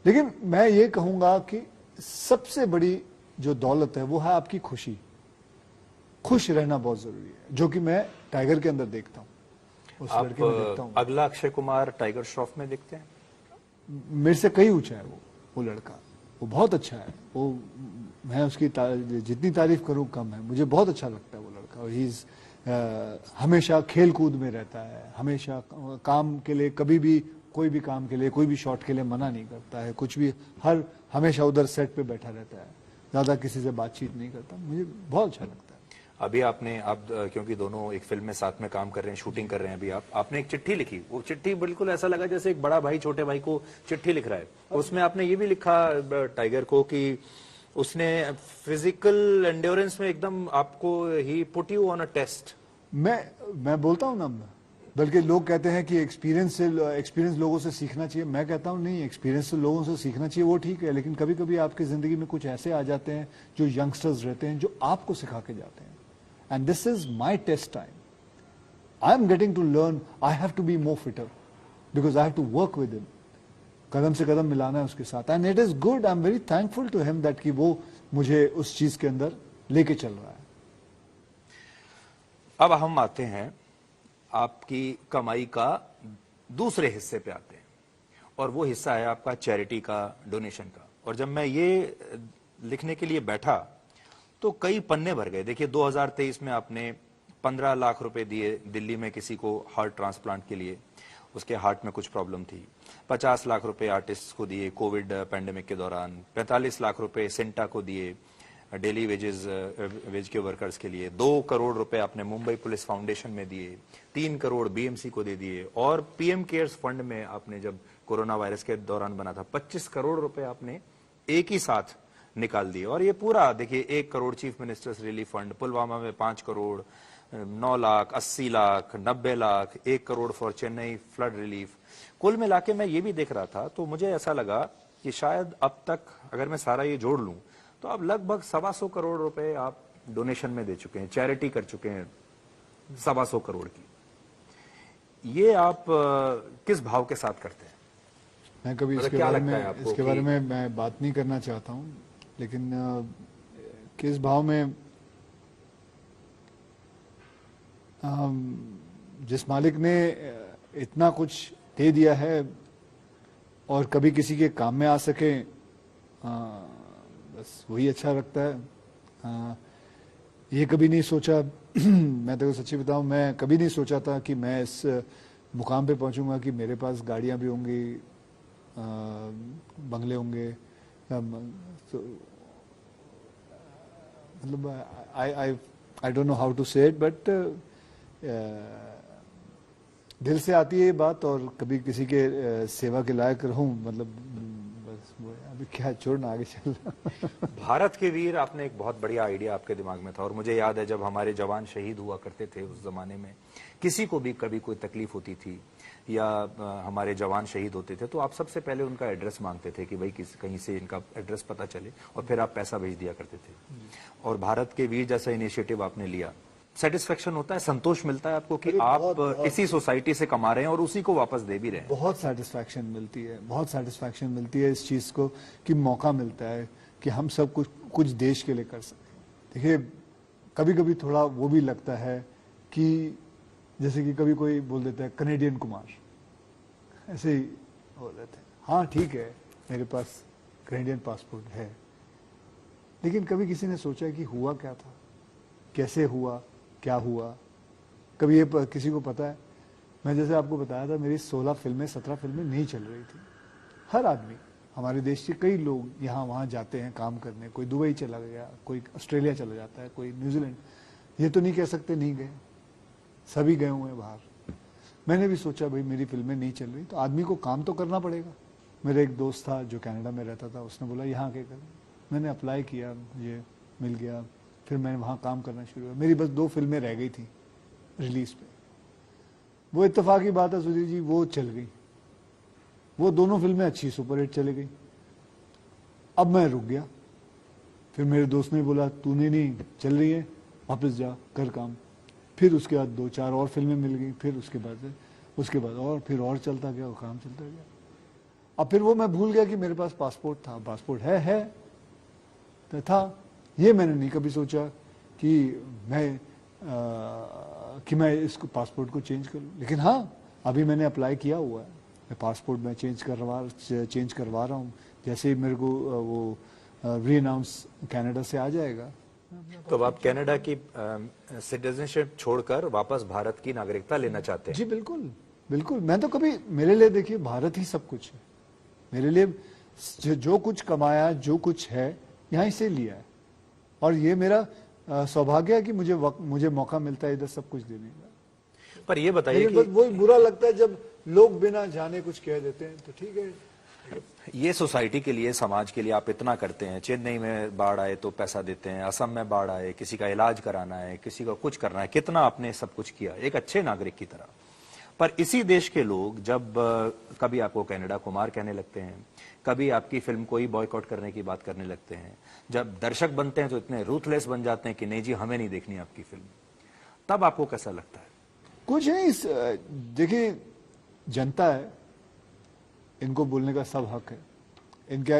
B: लेकिन मैं ये कहूंगा कि सबसे बड़ी जो दौलत है वो है आपकी खुशी। खुश रहना बहुत जरूरी है, जो कि मैं टाइगर के अंदर देखता हूँ, उस लड़के में देखता हूँ।
A: अगला अक्षय कुमार टाइगर श्रॉफ में देखते हैं?
B: मेरे से कई ऊंचा है वो लड़का, वो बहुत अच्छा है। वो मैं उसकी जितनी तारीफ करूं कम है, मुझे बहुत अच्छा लगता है वो लड़का। ही हमेशा खेल कूद में रहता है, हमेशा काम के लिए, कभी भी कोई भी काम के लिए, कोई भी शॉट के लिए मना नहीं करता है, कुछ भी हमेशा उधर सेट पे बैठा रहता है, ज्यादा किसी से बातचीत नहीं करता, मुझे बहुत अच्छा लगता है।
A: अभी आप क्योंकि दोनों एक फिल्म में साथ में काम कर रहे हैं, शूटिंग कर रहे हैं, अभी आपने एक चिट्ठी लिखी, वो चिट्ठी बिल्कुल ऐसा लगा जैसे एक बड़ा भाई छोटे भाई को चिट्ठी लिख रहा है। उसमें आपने ये भी लिखा टाइगर को कि उसने फिजिकल एंड्योरेंस में एकदम आपको, he put you on a test.
B: मैं बोलता हूं ना, बल्कि लोग कहते हैं कि एक्सपीरियंस लोगों से सीखना चाहिए। मैं कहता हूं नहीं, एक्सपीरियंस से लोगों से सीखना चाहिए, वो ठीक है, लेकिन कभी कभी आपकी जिंदगी में कुछ ऐसे आ जाते हैं जो यंगस्टर्स रहते हैं, जो आपको सिखा के जाते हैं। And this is my test time. I am getting to learn, I have to be more fitter because I have to work with him. कदम से कदम मिलाना है उसके साथ, and it is good. I am very thankful to him that कि वो मुझे उस चीज के अंदर लेके चल रहा है।
A: अब हम आते हैं आपकी कमाई का दूसरे हिस्से पे आते हैं, और वो हिस्सा है आपका चैरिटी का, डोनेशन का। और जब मैं ये लिखने के लिए बैठा तो कई पन्ने भर गए। देखिए 2023 में आपने 15 लाख रुपए दिए दिल्ली में किसी को हार्ट ट्रांसप्लांट के लिए, उसके हार्ट में कुछ प्रॉब्लम थी। 50 लाख रुपए आर्टिस्ट को दिए कोविड पैंडेमिक के दौरान। 45 लाख रुपए सेंटा को दिए डेली वेज के वर्कर्स के लिए। 2 करोड़ रुपए आपने मुंबई पुलिस फाउंडेशन में दिए। 3 करोड़ बीएमसी को दे दिए। और पीएम केयर्स फंड में आपने, जब कोरोना वायरस के दौरान बना था, 25 करोड़ रुपए आपने एक ही साथ निकाल दिए। और ये पूरा देखिए, 1 crore chief ministers relief fund, Pulwama में 5 crore, 9 lakh, 80 lakh, 90 lakh, 1 crore for Chennai flood relief. कुल मिला के मैं ये भी देख रहा था तो मुझे ऐसा लगा कि शायद अब तक अगर मैं सारा ये जोड़ लूं तो अब लगभग 125 करोड़ रुपए आप डोनेशन में दे चुके हैं, चैरिटी कर चुके हैं 125 करोड़ की। ये आप किस भाव के साथ करते हैं?
B: मैं कभी इसके बारे में मैं बात नहीं करना चाहता हूं, लेकिन किस भाव में, जिस मालिक ने इतना कुछ दे दिया है और कभी किसी के काम में आ सके, बस वही अच्छा लगता है। ये कभी नहीं सोचा मैं तो सच्ची बताऊं, मैं कभी नहीं सोचा था कि मैं इस मुकाम पे पहुंचूंगा कि मेरे पास गाड़ियां भी होंगी, बंगले होंगे। मतलब I don't know how to say it, but दिल से आती है ये बात। और कभी किसी के सेवा के लायक रहूं, मतलब बस अभी क्या, छोड़ना, आगे चलना।
A: भारत के वीर, आपने एक बहुत बढ़िया आइडिया आपके दिमाग में था। और मुझे याद है जब हमारे जवान शहीद हुआ करते थे उस जमाने में, किसी को भी कभी कोई तकलीफ होती थी या हमारे जवान शहीद होते थे तो आप सबसे पहले उनका एड्रेस मांगते थे कि भाई कहीं से इनका एड्रेस पता चले, और फिर आप पैसा भेज दिया करते थे। और भारत के वीर जैसा इनिशिएटिव आपने लिया, सेटिस्फेक्शन होता है, संतोष मिलता है आपको कि आप इसी सोसाइटी से कमा रहे हैं और उसी को वापस दे भी रहे हैं।
B: बहुत सेटिस्फैक्शन मिलती है, बहुत सेटिस्फैक्शन मिलती है इस चीज को कि मौका मिलता है कि हम सब कुछ देश के लिए कर सकें। देखिए कभी कभी थोड़ा वो भी लगता है कि जैसे कि कभी कोई बोल देता है कनेडियन कुमार, ऐसे ही बोल देते हैं। हाँ ठीक है, मेरे पास कनेडियन पासपोर्ट है, लेकिन कभी किसी ने सोचा कि हुआ क्या था, कैसे हुआ, क्या हुआ, कभी ये किसी को पता है? मैं जैसे आपको बताया था, मेरी 16 फिल्में 17 फिल्में नहीं चल रही थी। हमारे देश के कई लोग यहाँ वहाँ जाते हैं काम करने, कोई दुबई चला गया, कोई ऑस्ट्रेलिया चला जाता है, कोई न्यूजीलैंड। ये तो नहीं कह सकते नहीं गए, सभी गए हुए हैं बाहर। मैंने भी सोचा भाई मेरी फिल्में नहीं चल रही तो आदमी को काम तो करना पड़ेगा। मेरा एक दोस्त था जो कनाडा में रहता था, उसने बोला यहाँ क्या कर। मैंने अप्लाई किया, मुझे मिल गया, फिर मैंने वहाँ काम करना शुरू किया। मेरी बस 2 फिल्में रह गई थी रिलीज पे। वो इत्तेफाक की बात है सुधीर जी, वो चल गई। वो दोनों फिल्में अच्छी सुपरहिट चली गई। अब मैं रुक गया। फिर मेरे दोस्त ने बोला तूने नहीं चल रही है, वापस जा कर काम। फिर उसके बाद 2-4 और फिल्में मिल गई। फिर उसके बाद और फिर और चलता गया, और काम चलता गया। अब फिर वो मैं भूल गया कि मेरे पास पासपोर्ट था। पासपोर्ट है तो था। ये मैंने नहीं कभी सोचा कि मैं इसको पासपोर्ट को चेंज कर लूं। लेकिन हाँ, अभी मैंने अप्लाई किया हुआ है, मैं पासपोर्ट में चेंज करवा रहा हूँ। जैसे ही मेरे को वो री अनाउंस कनाडा से आ जाएगा।
A: तो आप कनाडा की सिटीजनशिप छोड़कर वापस भारत की नागरिकता लेना चाहते हैं?
B: जी बिल्कुल बिल्कुल। मैं तो कभी, मेरे लिए देखिए भारत ही सब कुछ है। मेरे लिए जो कुछ कमाया, जो कुछ है, यहीं से लिया है। और ये मेरा सौभाग्य है कि मुझे मौका मिलता है इधर सब कुछ देने का।
A: पर ये बताइए कि
B: वही बुरा लगता है जब लोग बिना जाने कुछ कह देते हैं। तो ठीक है,
A: ये सोसाइटी के लिए, समाज के लिए आप इतना करते हैं। चेन्नई में बाढ़ आए तो पैसा देते हैं, असम में बाढ़ आए, किसी का इलाज कराना है, किसी का कुछ करना है, कितना आपने सब कुछ किया एक अच्छे नागरिक की तरह। पर इसी देश के लोग जब कभी आपको कनाडा कुमार कहने लगते हैं, कभी आपकी फिल्म को ही बॉयकॉट करने की बात करने लगते हैं, जब दर्शक बनते हैं तो इतने रूथलेस बन जाते हैं कि नहीं जी हमें नहीं देखनी आपकी फिल्म, तब आपको कैसा लगता है?
B: कुछ नहीं, देखिए जनता है, इनको बोलने का सब हक है।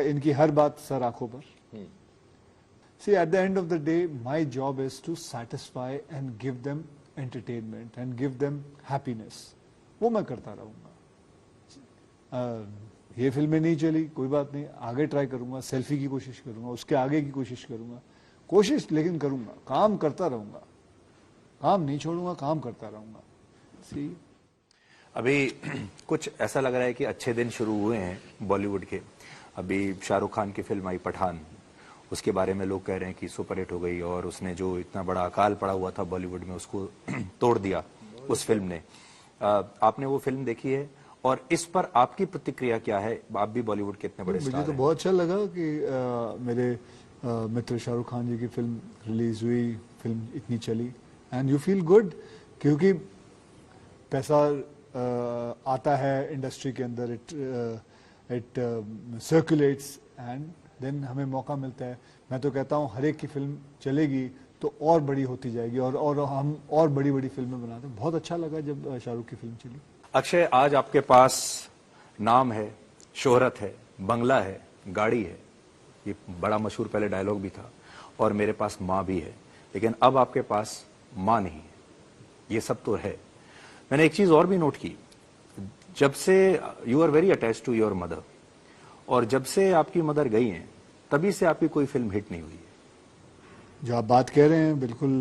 B: इनकी हर बात सर आंखों पर। See at the end of the day my job is to satisfy and give them entertainment and give them happiness. वो मैं करता रहूंगा। ये फिल्में नहीं चली, कोई बात नहीं, आगे ट्राई करूंगा, सेल्फी की कोशिश करूंगा, उसके आगे की कोशिश करूंगा, लेकिन करूंगा, काम करता रहूंगा, काम नहीं छोड़ूंगा, काम करता रहूंगा। सी
A: अभी कुछ ऐसा लग रहा है कि अच्छे दिन शुरू हुए हैं बॉलीवुड के। अभी शाहरुख खान की फिल्म आई पठान, उसके बारे में लोग कह रहे हैं कि सुपरहिट हो गई और उसने जो इतना बड़ा अकाल पड़ा हुआ था बॉलीवुड में उसको तोड़ दिया उस फिल्म ने। आपने वो फिल्म देखी है और इस पर आपकी प्रतिक्रिया क्या है? आप भी बॉलीवुड के इतने बड़े स्टार हैं।
B: मुझे तो बहुत अच्छा लगा कि मेरे मित्र शाहरुख खान जी की फिल्म रिलीज हुई, फिल्म इतनी चली, एंड यू फील गुड क्योंकि पैसा आता है इंडस्ट्री के अंदर, इट सर्कुलेट्स एंड देन हमें मौका मिलता है। मैं तो कहता हूँ हर एक की फिल्म चलेगी तो और बड़ी होती जाएगी और हम और बड़ी बड़ी फिल्में बनाते हैं। बहुत अच्छा लगा जब शाहरुख की फिल्म चली।
A: अक्षय, आज आपके पास नाम है, शोहरत है, बंगला है, गाड़ी है, ये बड़ा मशहूर पहले डायलॉग भी था, और मेरे पास माँ भी है, लेकिन अब आपके पास माँ नहीं है। ये सब तो है। मैंने एक चीज और भी नोट की, जब से you are very attach to your mother, और जब से आपकी मदर गई हैं तभी से आपकी कोई फिल्म हिट नहीं हुई है।
B: जो आप बात कह रहे हैं बिल्कुल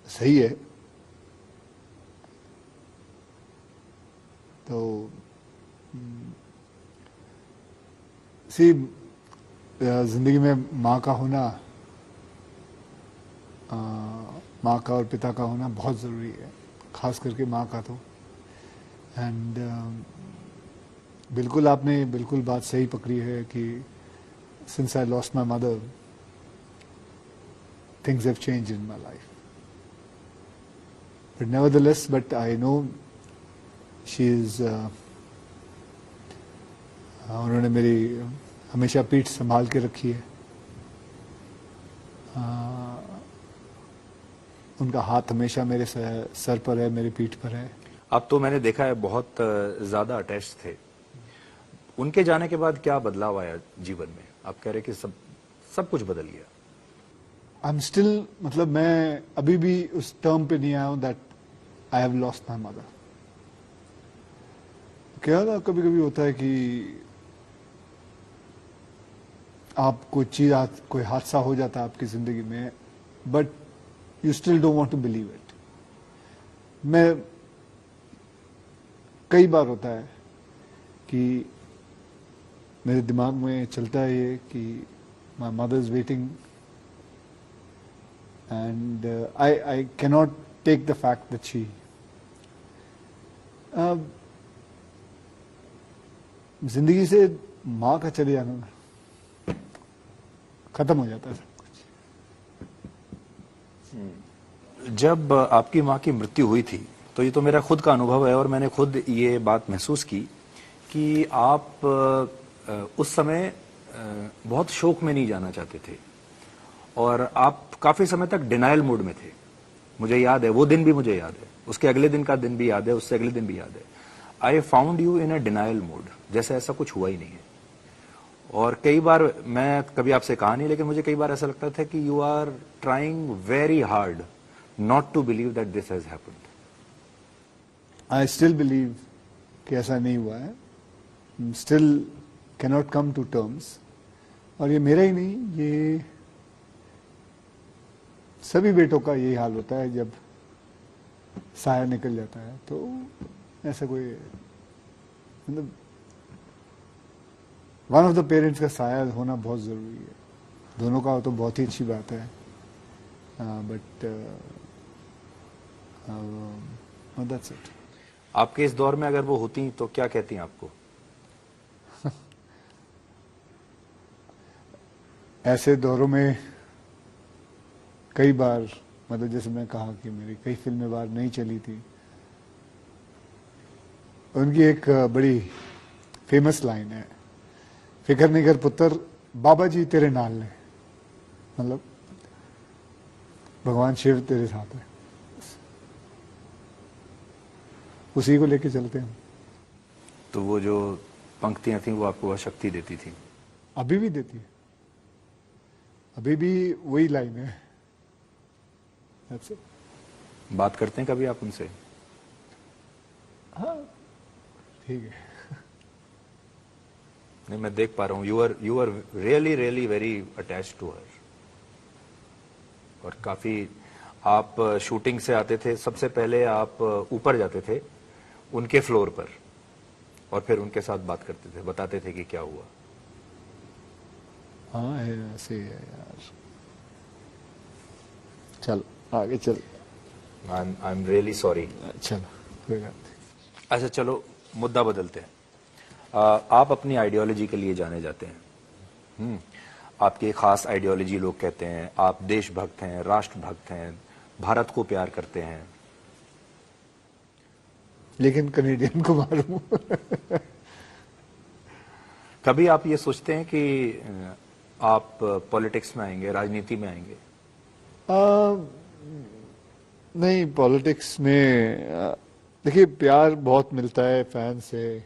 B: सही है। तो जिंदगी में माँ का होना, माँ का और पिता का होना बहुत ज़रूरी है, खास करके माँ का तो। एंड बिल्कुल आपने बिल्कुल बात सही पकड़ी है कि since I lost my mother things have changed in my life. But nevertheless, but I know she is, उन्होंने मेरी हमेशा पीठ संभाल के रखी है। उनका हाथ हमेशा मेरे सर पर है, मेरी पीठ पर है।
A: अब तो मैंने देखा है बहुत ज्यादा अटैच थे। उनके जाने के बाद क्या बदलाव आया जीवन में? आप कह रहे कि सब कुछ बदल गया।
B: आई एम स्टिल, मतलब मैं अभी भी उस टर्म पे नहीं आया हूं that I have lost my mother. क्या ना, कभी कभी होता है कि आप कोई हादसा हो जाता है आपकी जिंदगी में, but you still don't want to believe it. मैं कई बार होता है कि मेरे दिमाग में चलता है ये कि my mother is waiting and I cannot take the fact that she जिंदगी से माँ का चले जाना ना, खत्म हो जाता है सब कुछ।
A: जब आपकी माँ की मृत्यु हुई थी तो ये तो मेरा खुद का अनुभव है और मैंने खुद ये बात महसूस की कि आप उस समय बहुत शोक में नहीं जाना चाहते थे और आप काफी समय तक डिनायल मोड में थे। मुझे याद है, वो दिन भी मुझे याद है, उसके अगले दिन का दिन भी याद है, उससे अगले दिन भी याद है। I found you in a denial mode, जैसे ऐसा कुछ हुआ ही नहीं है। और कई बार, मैं कभी आपसे कहा नहीं, लेकिन मुझे कई बार ऐसा लगता था कि you are trying very hard not to believe that this has happened.
B: I still believe कि ऐसा नहीं हुआ है, still cannot come to terms. और ये मेरा ही नहीं, ये सभी बेटों का यही हाल होता है जब साया निकल जाता है। तो ऐसा कोई, मतलब वन ऑफ द पेरेंट्स का साया होना बहुत जरूरी है। दोनों का हो तो बहुत ही अच्छी बात है, बट दैट्स इट।
A: आपके इस दौर में अगर वो होती तो क्या कहती हैं आपको?
B: ऐसे दौरों में कई बार, मतलब जैसे मैं कहा कि मेरी कई फिल्में बाहर नहीं चली थी, उनकी एक बड़ी फेमस लाइन है, फिक्र नहीं कर पुत्र, बाबा जी तेरे नाल ने, मतलब भगवान शिव तेरे साथ है, उसी को लेके चलते हैं।
A: तो वो जो पंक्तियां थी वो आपको वह शक्ति देती थी?
B: अभी भी देती है, अभी भी वही लाइन है। That's it.
A: बात करते हैं कभी आप उनसे?
B: हाँ ठीक है।
A: नहीं, मैं देख पा रहा हूँ, you are really really very attached to her. और काफी, आप शूटिंग से आते थे, सबसे पहले आप ऊपर जाते थे उनके फ्लोर पर और फिर उनके साथ बात करते थे, बताते थे कि क्या हुआ।
B: हाँ है, ऐसे ही है यार। चलो आगे चल।
A: I am really sorry.
B: चलो कोई बात नहीं।
A: अच्छा चलो, मुद्दा बदलते हैं। आप अपनी आइडियोलॉजी के लिए जाने जाते हैं। आपकी एक खास आइडियोलॉजी लोग कहते हैं, आप देशभक्त हैं, राष्ट्रभक्त हैं, भारत को प्यार करते हैं।
B: लेकिन कनेडियन को मारूं।
A: कभी आप ये सोचते हैं कि आप पॉलिटिक्स में आएंगे, राजनीति में आएंगे?
B: नहीं, पॉलिटिक्स में देखिए प्यार बहुत मिलता है फैन से,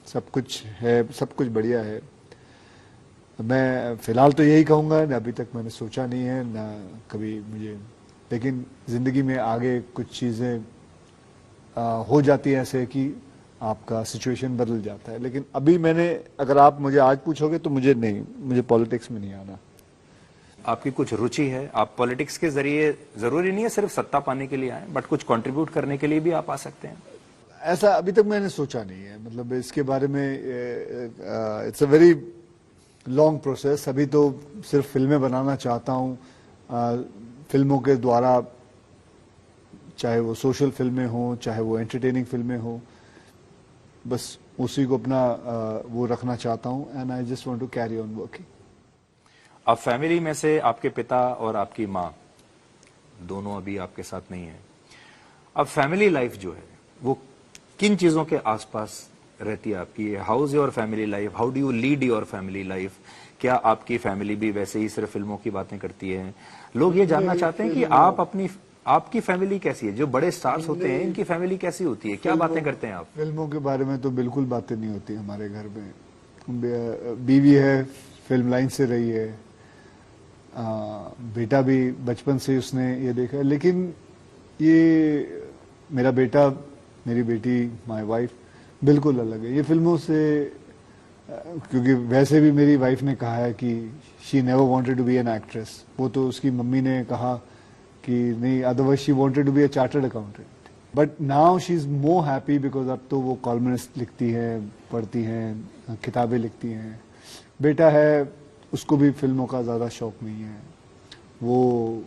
B: सब कुछ है, सब कुछ बढ़िया है। मैं फिलहाल तो यही कहूँगा, ना अभी तक मैंने सोचा नहीं है, ना कभी मुझे, लेकिन ज़िंदगी में आगे कुछ चीज़ें हो जाती है ऐसे कि आपका सिचुएशन बदल जाता है। लेकिन अभी मैंने, अगर आप मुझे आज पूछोगे तो मुझे पॉलिटिक्स में नहीं आना।
A: आपकी कुछ रुचि है, आप पॉलिटिक्स के जरिए, जरूरी नहीं है सिर्फ सत्ता पाने के लिए आए, बट कुछ कंट्रीब्यूट करने के लिए भी आप आ सकते हैं?
B: ऐसा अभी तक मैंने सोचा नहीं है, मतलब इसके बारे में it's a very long process. अभी तो सिर्फ फिल्में बनाना चाहता हूँ, फिल्मों के द्वारा, चाहे वो सोशल फिल्में हों, चाहे वो एंटरटेनिंग फिल्में हों, बस उसी को अपना वो रखना चाहता हूँ। And I just want to carry on working.
A: अब फैमिली में से आपके पिता और आपकी माँ दोनों अभी आपके साथ नहीं है। अब फैमिली लाइफ जो है वो किन चीजों के आसपास रहती है आपकी? How is your family life? How do you lead your family life? क्या आपकी फैमिली भी वैसे ही सिर्फ फिल्मों की बातें करती है? लोग ये जानना चाहते हैं कि आपकी फैमिली कैसी है? जो बड़े स्टार्स होते हैं, इनकी फैमिली कैसी होती है? क्या बातें करते हैं आप?
B: फिल्मों के बारे में तो बिल्कुल बातें नहीं होती हमारे घर में। बीवी है, फिल्म लाइन से रही है, बेटा भी बचपन से उसने ये देखा है। लेकिन ये मेरा बेटा, मेरी बेटी, माय वाइफ बिल्कुल अलग है ये फिल्मों से, क्योंकि वैसे भी मेरी वाइफ ने कहा है कि she never wanted to be an actress. वो तो उसकी मम्मी ने कहा कि नहीं, otherwise she wanted to be a chartered accountant, but now she is more happy because अब तो वो कॉलमनिस्ट लिखती है, पढ़ती हैं, किताबें लिखती हैं। बेटा है, उसको भी फिल्मों का ज़्यादा शौक नहीं है, वो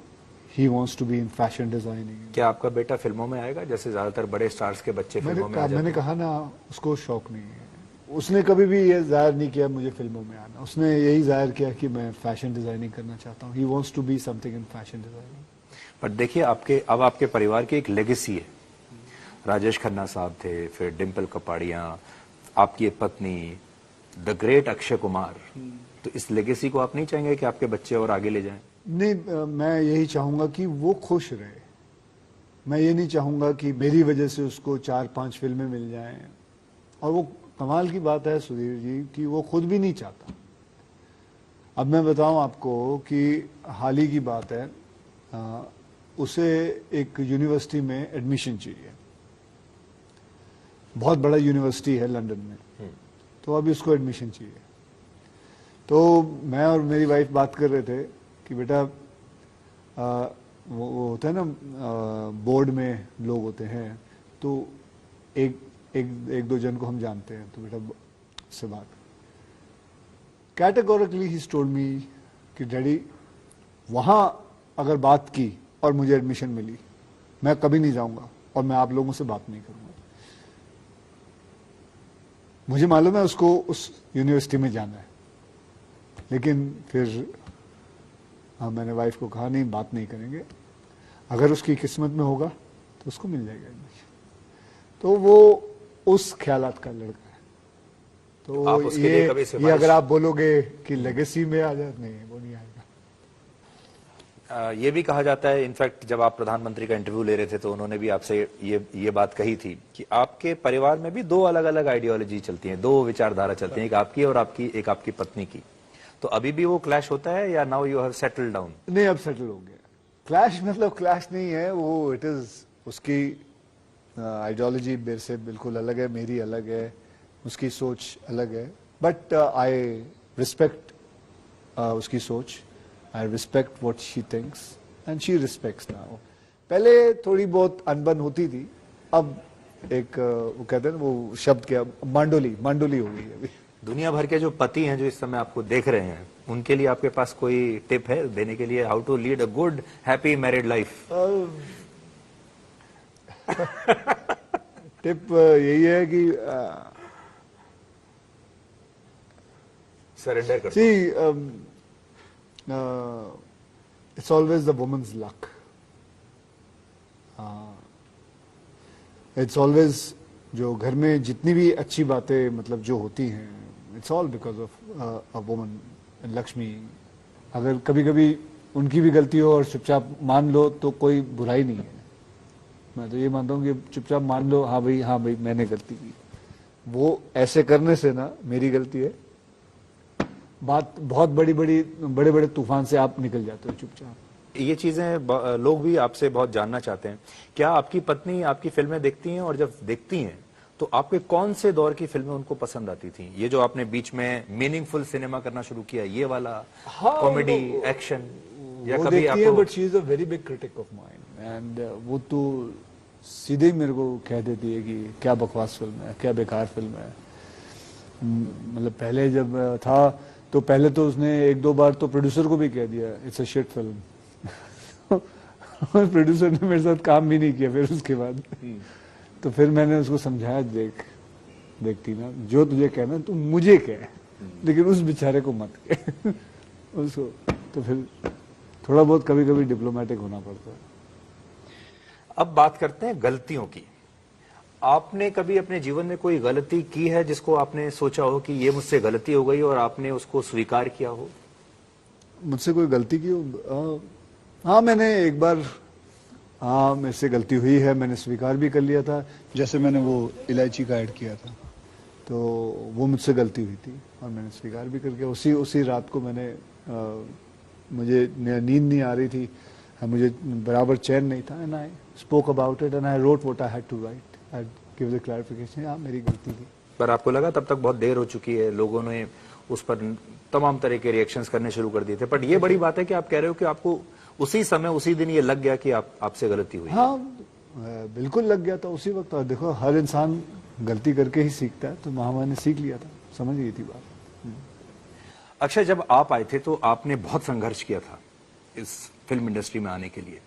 B: he wants to be in fashion designing.
A: क्या आपका बेटा फिल्मों में आएगा, जैसे ज्यादातर बड़े स्टार्स के बच्चे फिल्मों में आ जाते
B: मैंने
A: हैं?
B: कहा ना, उसको शौक नहीं है। उसने कभी भी ये जाहिर नहीं किया मुझे फिल्मों में आना, उसने यही जाहिर किया कि मैं फैशन डिज़ाइनिंग करना चाहता हूँ। He wants to be something in fashion designing.
A: पर देखिए, अब आपके परिवार की एक लेगेसी है। राजेश खन्ना साहब थे, फिर डिम्पल कपाड़िया, आपकी एक पत्नी, द ग्रेट अक्षय कुमार। तो इस लेगेसी को आप नहीं चाहेंगे कि आपके बच्चे और आगे ले जाएं?
B: नहीं, मैं यही चाहूंगा कि वो खुश रहे। मैं ये नहीं चाहूंगा कि मेरी वजह से उसको 4-5 फिल्में मिल जाएं। और वो कमाल की बात है सुधीर जी कि वो खुद भी नहीं चाहता। अब मैं बताऊं आपको कि हाल ही की बात है, उसे एक यूनिवर्सिटी में एडमिशन चाहिए, बहुत बड़ा यूनिवर्सिटी है लंदन में, तो अभी उसको एडमिशन चाहिए। तो मैं और मेरी वाइफ बात कर रहे थे कि बेटा वो होता है ना, बोर्ड में लोग होते हैं, तो एक दो जन को हम जानते हैं, तो बेटा से बात कैटेगोरिकली ही टोल्ड मी कि डैडी, वहां अगर बात की और मुझे एडमिशन मिली, मैं कभी नहीं जाऊंगा और मैं आप लोगों से बात नहीं करूंगा। मुझे मालूम है उसको उस यूनिवर्सिटी में जाना है, लेकिन फिर मैंने वाइफ को कहा नहीं, बात नहीं करेंगे, अगर उसकी किस्मत में होगा तो उसको मिल जाएगा एडमिशन। तो वो उस ख्यालात का लड़का है। तो
A: आप उसके लिए कभी
B: ये अगर आप बोलोगे कि लेगेसी में आ जाए, नहीं, वो नहीं आएगा।
A: ये भी कहा जाता है, इनफैक्ट जब आप प्रधानमंत्री का इंटरव्यू ले रहे थे तो उन्होंने भी आपसे ये बात कही थी कि आपके परिवार में भी दो अलग अलग आइडियोलॉजी चलती हैं, दो विचारधारा चलती हैं, एक आपकी और एक आपकी पत्नी की। तो अभी भी वो क्लैश होता है या now you have settled down?
B: नहीं, अब सेटल हो गया। क्लैश मतलब क्लैश नहीं है वो, इट इज उसकी आइडियोलॉजी मेरे से बिल्कुल अलग है, मेरी अलग है, उसकी सोच अलग है, बट आई रिस्पेक्ट उसकी सोच। I respect what she thinks and she respects now. पहले थोड़ी बहुत अनबन होती थी, अब एक वो कहते हैं ना, वो शब्द क्या, मांडोली हो गई है अभी।
A: दुनिया भर के जो पति हैं जो इस समय आपको देख रहे हैं, उनके लिए आपके पास कोई टिप है देने के लिए, how to lead a good happy married life?
B: Tip यही है कि
A: सरेंडर कर।
B: सी, it's always the woman's luck. It's always, जो घर में जितनी भी अच्छी बातें मतलब जो होती हैं, it's all because of a woman, Lakshmi. अगर कभी कभी उनकी भी गलती हो और चुपचाप मान लो तो कोई बुराई नहीं है। मैं तो ये मानता हूँ कि चुपचाप मान लो, हाँ भाई मैंने गलती की। वो ऐसे करने से ना, मेरी गलती है, बात बहुत बड़े तूफान से आप निकल जाते हो चुपचाप।
A: ये चीजें लोग भी आपसे बहुत जानना चाहते हैं। क्या आपकी पत्नी आपकी फिल्में देखती हैं, और जब देखती हैं तो आपके कौन से दौर की फिल्में उनको पसंद आती थी? ये जो आपने बीच में मीनिंगफुल सिनेमा करना शुरू किया, ये वाला कॉमेडी एक्शन, या
B: वो
A: कभी
B: देखती है,
A: आपको?
B: But she is a very big critic of mine, and वो तो सीधे ही मेरे को कह देती है कि क्या बकवास फिल्म है, क्या बेकार फिल्म है। मतलब पहले जब था तो पहले तो उसने एक दो बार तो प्रोड्यूसर को भी कह दिया it's a shit film. Producer ने मेरे साथ काम भी नहीं किया फिर उसके बाद। तो फिर मैंने उसको समझाया, देखती ना, जो तुझे कहना तू मुझे कह, लेकिन उस बेचारे को मत कह। उसको तो फिर थोड़ा बहुत कभी कभी डिप्लोमेटिक होना पड़ता है।
A: अब बात करते हैं गलतियों की। आपने कभी अपने जीवन में कोई गलती की है जिसको आपने सोचा हो कि ये मुझसे गलती हो गई और आपने उसको स्वीकार किया हो?
B: मुझसे कोई गलती की हो? हाँ, मैंने एक बार, हाँ मेरे से गलती हुई है, मैंने स्वीकार भी कर लिया था। जैसे मैंने वो इलायची का ऐड किया था, तो वो मुझसे गलती हुई थी और मैंने स्वीकार भी कर लिया। उसी रात को मैंने मुझे नींद नहीं आ रही थी, मुझे बराबर चैन नहीं था, and I spoke about it and I wrote what I had to write, I give the clarification, हाँ मेरी गलती थी।
A: पर आपको लगा तब तक बहुत देर हो चुकी है, लोगों ने उस पर तमाम तरह के रिएक्शंस करने शुरू कर दिए थे, बट ये बड़ी बात है कि आप कह रहे हो कि आपको उसी समय उसी दिन ये लग गया कि आपसे गलती हुई?
B: हाँ, बिल्कुल लग गया था उसी वक्त। और देखो, हर इंसान गलती करके ही सीखता है, तो महामारी ने सीख लिया था, समझ गई थी बात।
A: अक्षय, जब आप आए थे तो आपने बहुत संघर्ष किया था इस फिल्म इंडस्ट्री में आने के लिए।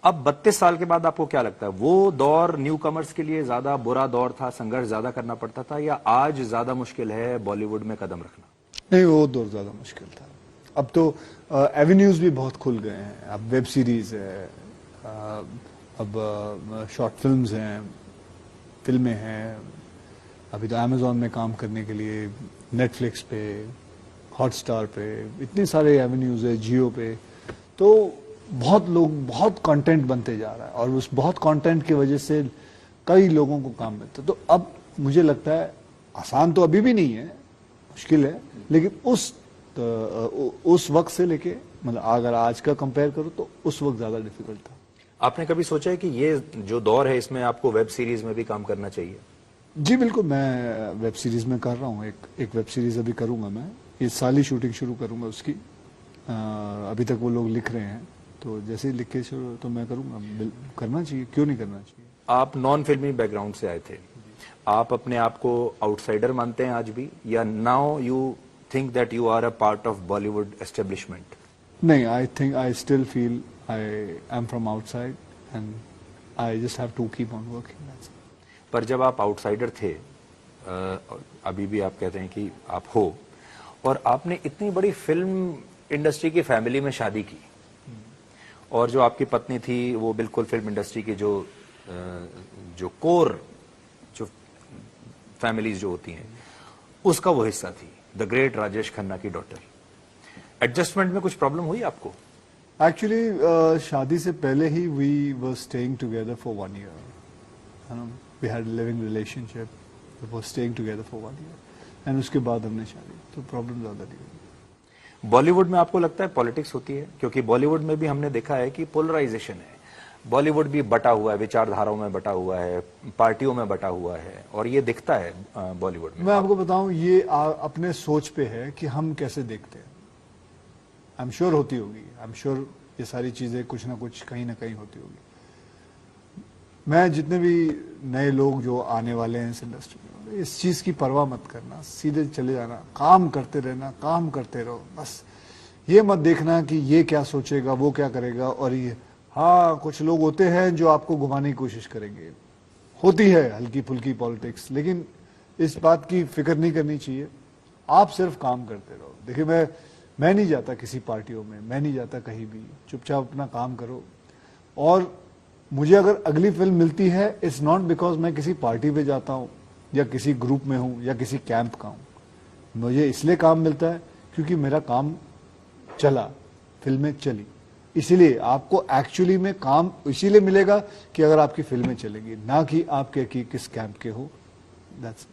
A: अब 32 साल के बाद आपको क्या लगता है, वो दौर न्यू कमर्स के लिए ज्यादा बुरा दौर था, संघर्ष ज्यादा करना पड़ता था, या आज ज्यादा मुश्किल है बॉलीवुड में कदम रखना?
B: नहीं, वो दौर ज्यादा मुश्किल था। अब तो एवेन्यूज भी बहुत खुल गए हैं। अब वेब सीरीज है, अब शॉर्ट फिल्म्स हैं, फिल्में हैं। अभी तो अमेजोन में काम करने के लिए, नेटफ्लिक्स पे, हॉटस्टार पे, इतने सारे एवेन्यूज है, जियो पे। तो बहुत लोग, बहुत कंटेंट बनते जा रहा है और उस बहुत कंटेंट की वजह से कई लोगों को काम मिलता है। तो अब मुझे लगता है, आसान तो अभी भी नहीं है, मुश्किल है, लेकिन उस वक्त से लेके, मतलब अगर आज का कंपेयर करो तो उस वक्त ज्यादा डिफिकल्ट था।
A: आपने कभी सोचा है कि ये जो दौर है इसमें आपको वेब सीरीज में भी काम करना चाहिए?
B: जी बिल्कुल, मैं वेब सीरीज में कर रहा हूँ। एक वेब सीरीज अभी करूंगा मैं, इस साल ही शूटिंग शुरू करूंगा उसकी। अभी तक वो लोग लिख रहे हैं, तो जैसे ही लिख के शुरू तो मैं करूंगा। करना चाहिए, क्यों नहीं करना चाहिए।
A: आप नॉन फिल्मी बैकग्राउंड से आए थे, आप अपने आप को आउटसाइडर मानते हैं आज भी, या now you think that you are a part of Bollywood establishment?
B: नहीं, I still feel I am from outside and I just have to keep on working.
A: पर जब आप आउटसाइडर थे, अभी भी आप कहते हैं कि आप हो, और आपने इतनी बड़ी फिल्म इंडस्ट्री की फैमिली में शादी की, और जो आपकी पत्नी थी वो बिल्कुल फिल्म इंडस्ट्री की जो कोर जो फैमिलीज जो होती हैं उसका वो हिस्सा थी, द ग्रेट राजेश खन्ना की डॉटर। एडजस्टमेंट में कुछ प्रॉब्लम हुई आपको?
B: एक्चुअली शादी से पहले ही we were staying together for 1 year. We had living relationship, we were staying together for 1 year, and उसके बाद हमने शादी, तो प्रॉब्लम ज्यादा नहीं हुई।
A: बॉलीवुड में आपको लगता है पॉलिटिक्स होती है? क्योंकि बॉलीवुड में भी हमने देखा है कि पोलराइजेशन है, बॉलीवुड भी बटा हुआ है, विचारधाराओं में बटा हुआ है, पार्टियों में बटा हुआ है, और ये दिखता है बॉलीवुड में।
B: मैं आपको बताऊं, ये अपने सोच पे है कि हम कैसे देखते हैं। आई एम श्योर होती होगी, आई एम श्योर ये सारी चीजें कुछ ना कुछ कहीं ना कहीं होती होगी। मैं जितने भी नए लोग जो आने वाले हैं इस इंडस्ट्री में, इस चीज की परवाह मत करना, सीधे चले जाना, काम करते रहना, काम करते रहो बस। ये मत देखना कि ये क्या सोचेगा, वो क्या करेगा। और ये, हाँ, कुछ लोग होते हैं जो आपको घुमाने की कोशिश करेंगे, होती है हल्की फुल्की पॉलिटिक्स, लेकिन इस बात की फिक्र नहीं करनी चाहिए। आप सिर्फ काम करते रहो। देखिए, मैं नहीं जाता किसी पार्टियों में, मैं नहीं जाता कहीं भी, चुपचाप अपना काम करो। और मुझे अगर अगली फिल्म मिलती है, इट्स नॉट बिकॉज मैं किसी पार्टी पे जाता हूँ या किसी ग्रुप में हूँ या किसी कैंप का हूँ। मुझे इसलिए काम मिलता है क्योंकि मेरा काम चला, फिल्में चली। इसीलिए आपको एक्चुअली में काम इसीलिए मिलेगा कि अगर आपकी फिल्में चलेंगी, ना कि आपके कि किस कैंप के हो।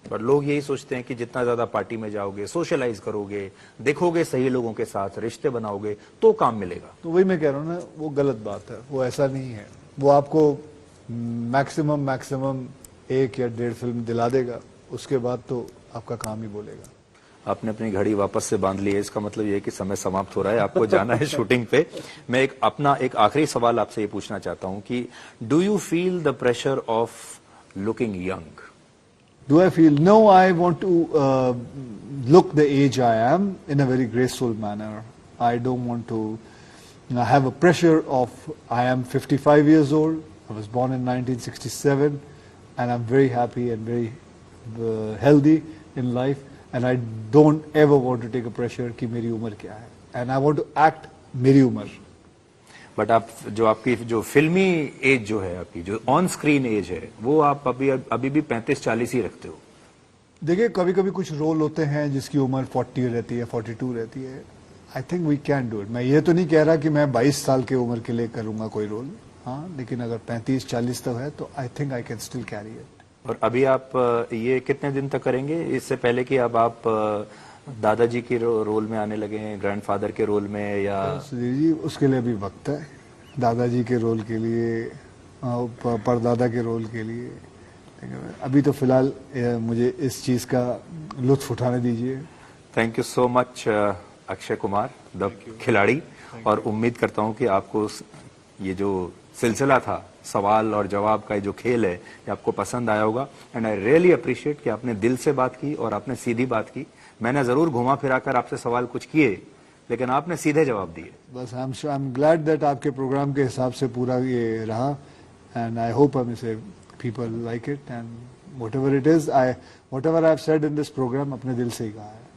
A: पर लोग यही सोचते हैं कि जितना ज्यादा पार्टी में जाओगे, सोशलाइज करोगे, देखोगे सही लोगों के साथ, रिश्ते बनाओगे, तो काम मिलेगा।
B: तो वही मैं कह रहा हूँ ना, वो गलत बात है, वो ऐसा नहीं है। वो आपको मैक्सिमम 1 या 1.5 फिल्म दिला देगा, उसके बाद तो आपका काम ही बोलेगा।
A: आपने अपनी घड़ी वापस से बांध ली है, इसका मतलब ये है कि समय समाप्त हो रहा है, आपको जाना है शूटिंग पे। मैं एक आखिरी सवाल आपसे ये पूछना चाहता हूं कि do you feel the pressure of looking young?
B: Do I feel? No, I want to look the age I am in a very graceful manner. I don't want to have a pressure of I am 55 years old. I was born in 1967 and I'm very happy and very healthy in life, and I don't ever want to take a pressure कि मेरी उम्र क्या है, and I want to act मेरी उम्र।
A: बट आप आपकी जो फिल्मी एज जो है, आपकी जो ऑन स्क्रीन एज है, वो आप अभी भी 35-40 ही रखते हो।
B: देखिए, कभी कभी कुछ रोल होते हैं जिसकी उम्र 40 रहती है, 42 रहती है। I think we can do it. मैं ये तो नहीं कह रहा कि मैं 22 साल की उम्र के लिए करूंगा कोई रोल, हाँ, लेकिन अगर 35-40 तक है तो I think I can still carry it.
A: और अभी आप ये कितने दिन तक करेंगे, इससे पहले कि अब आप दादाजी के रोल में आने लगे हैं, ग्रैंडफादर के रोल में, या?
B: सुधीर जी, उसके लिए अभी वक्त है। दादाजी के रोल के लिए, परदादा के रोल के लिए, अभी तो फिलहाल मुझे इस चीज का लुत्फ उठाने दीजिए।
A: Thank you so much Akshay Kumar, the खिलाड़ी। और उम्मीद करता हूं कि आपको ये जो सिलसिला था, सवाल और जवाब का जो खेल है, ये आपको पसंद आया होगा। एंड आई रियली अप्रिशिएट कि आपने दिल से बात की और आपने सीधी बात की। मैंने जरूर घुमा फिराकर आपसे सवाल कुछ किए, लेकिन आपने सीधे जवाब दिए।
B: बस आई एम ग्लैड दैट आपके प्रोग्राम के हिसाब से पूरा ये रहा, and I hope I say people like it, and whatever it is, whatever I have said in this program अपने दिल से ही कहा है।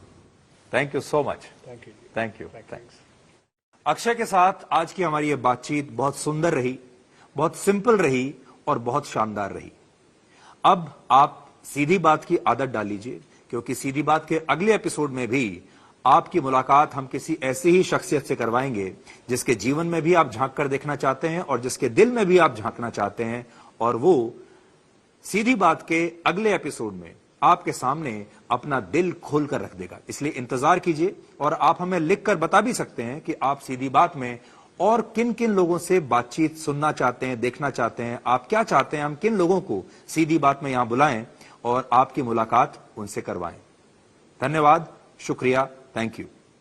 A: Thank you so much.
B: Thank you.
A: Thank you. Thanks. Akshay के साथ आज की हमारी ये बातचीत बहुत सुंदर रही, बहुत सिंपल रही और बहुत शानदार रही। अब आप सीधी बात की आदत डाल लीजिए, क्योंकि सीधी बात के अगले एपिसोड में भी आपकी मुलाकात हम किसी ऐसी ही शख्सियत से करवाएंगे जिसके जीवन में भी आप झांक कर देखना चाहते हैं और जिसके दिल में भी आप झांकना चाहते हैं, और वो सीधी बात के अगले एपिसोड में आपके सामने अपना दिल खोलकर रख देगा। इसलिए इंतजार कीजिए, और आप हमें लिखकर बता भी सकते हैं कि आप सीधी बात में और किन किन लोगों से बातचीत सुनना चाहते हैं, देखना चाहते हैं, आप क्या चाहते हैं हम किन लोगों को सीधी बात में यहां बुलाएं और आपकी मुलाकात उनसे करवाएं। धन्यवाद, शुक्रिया, थैंक यू।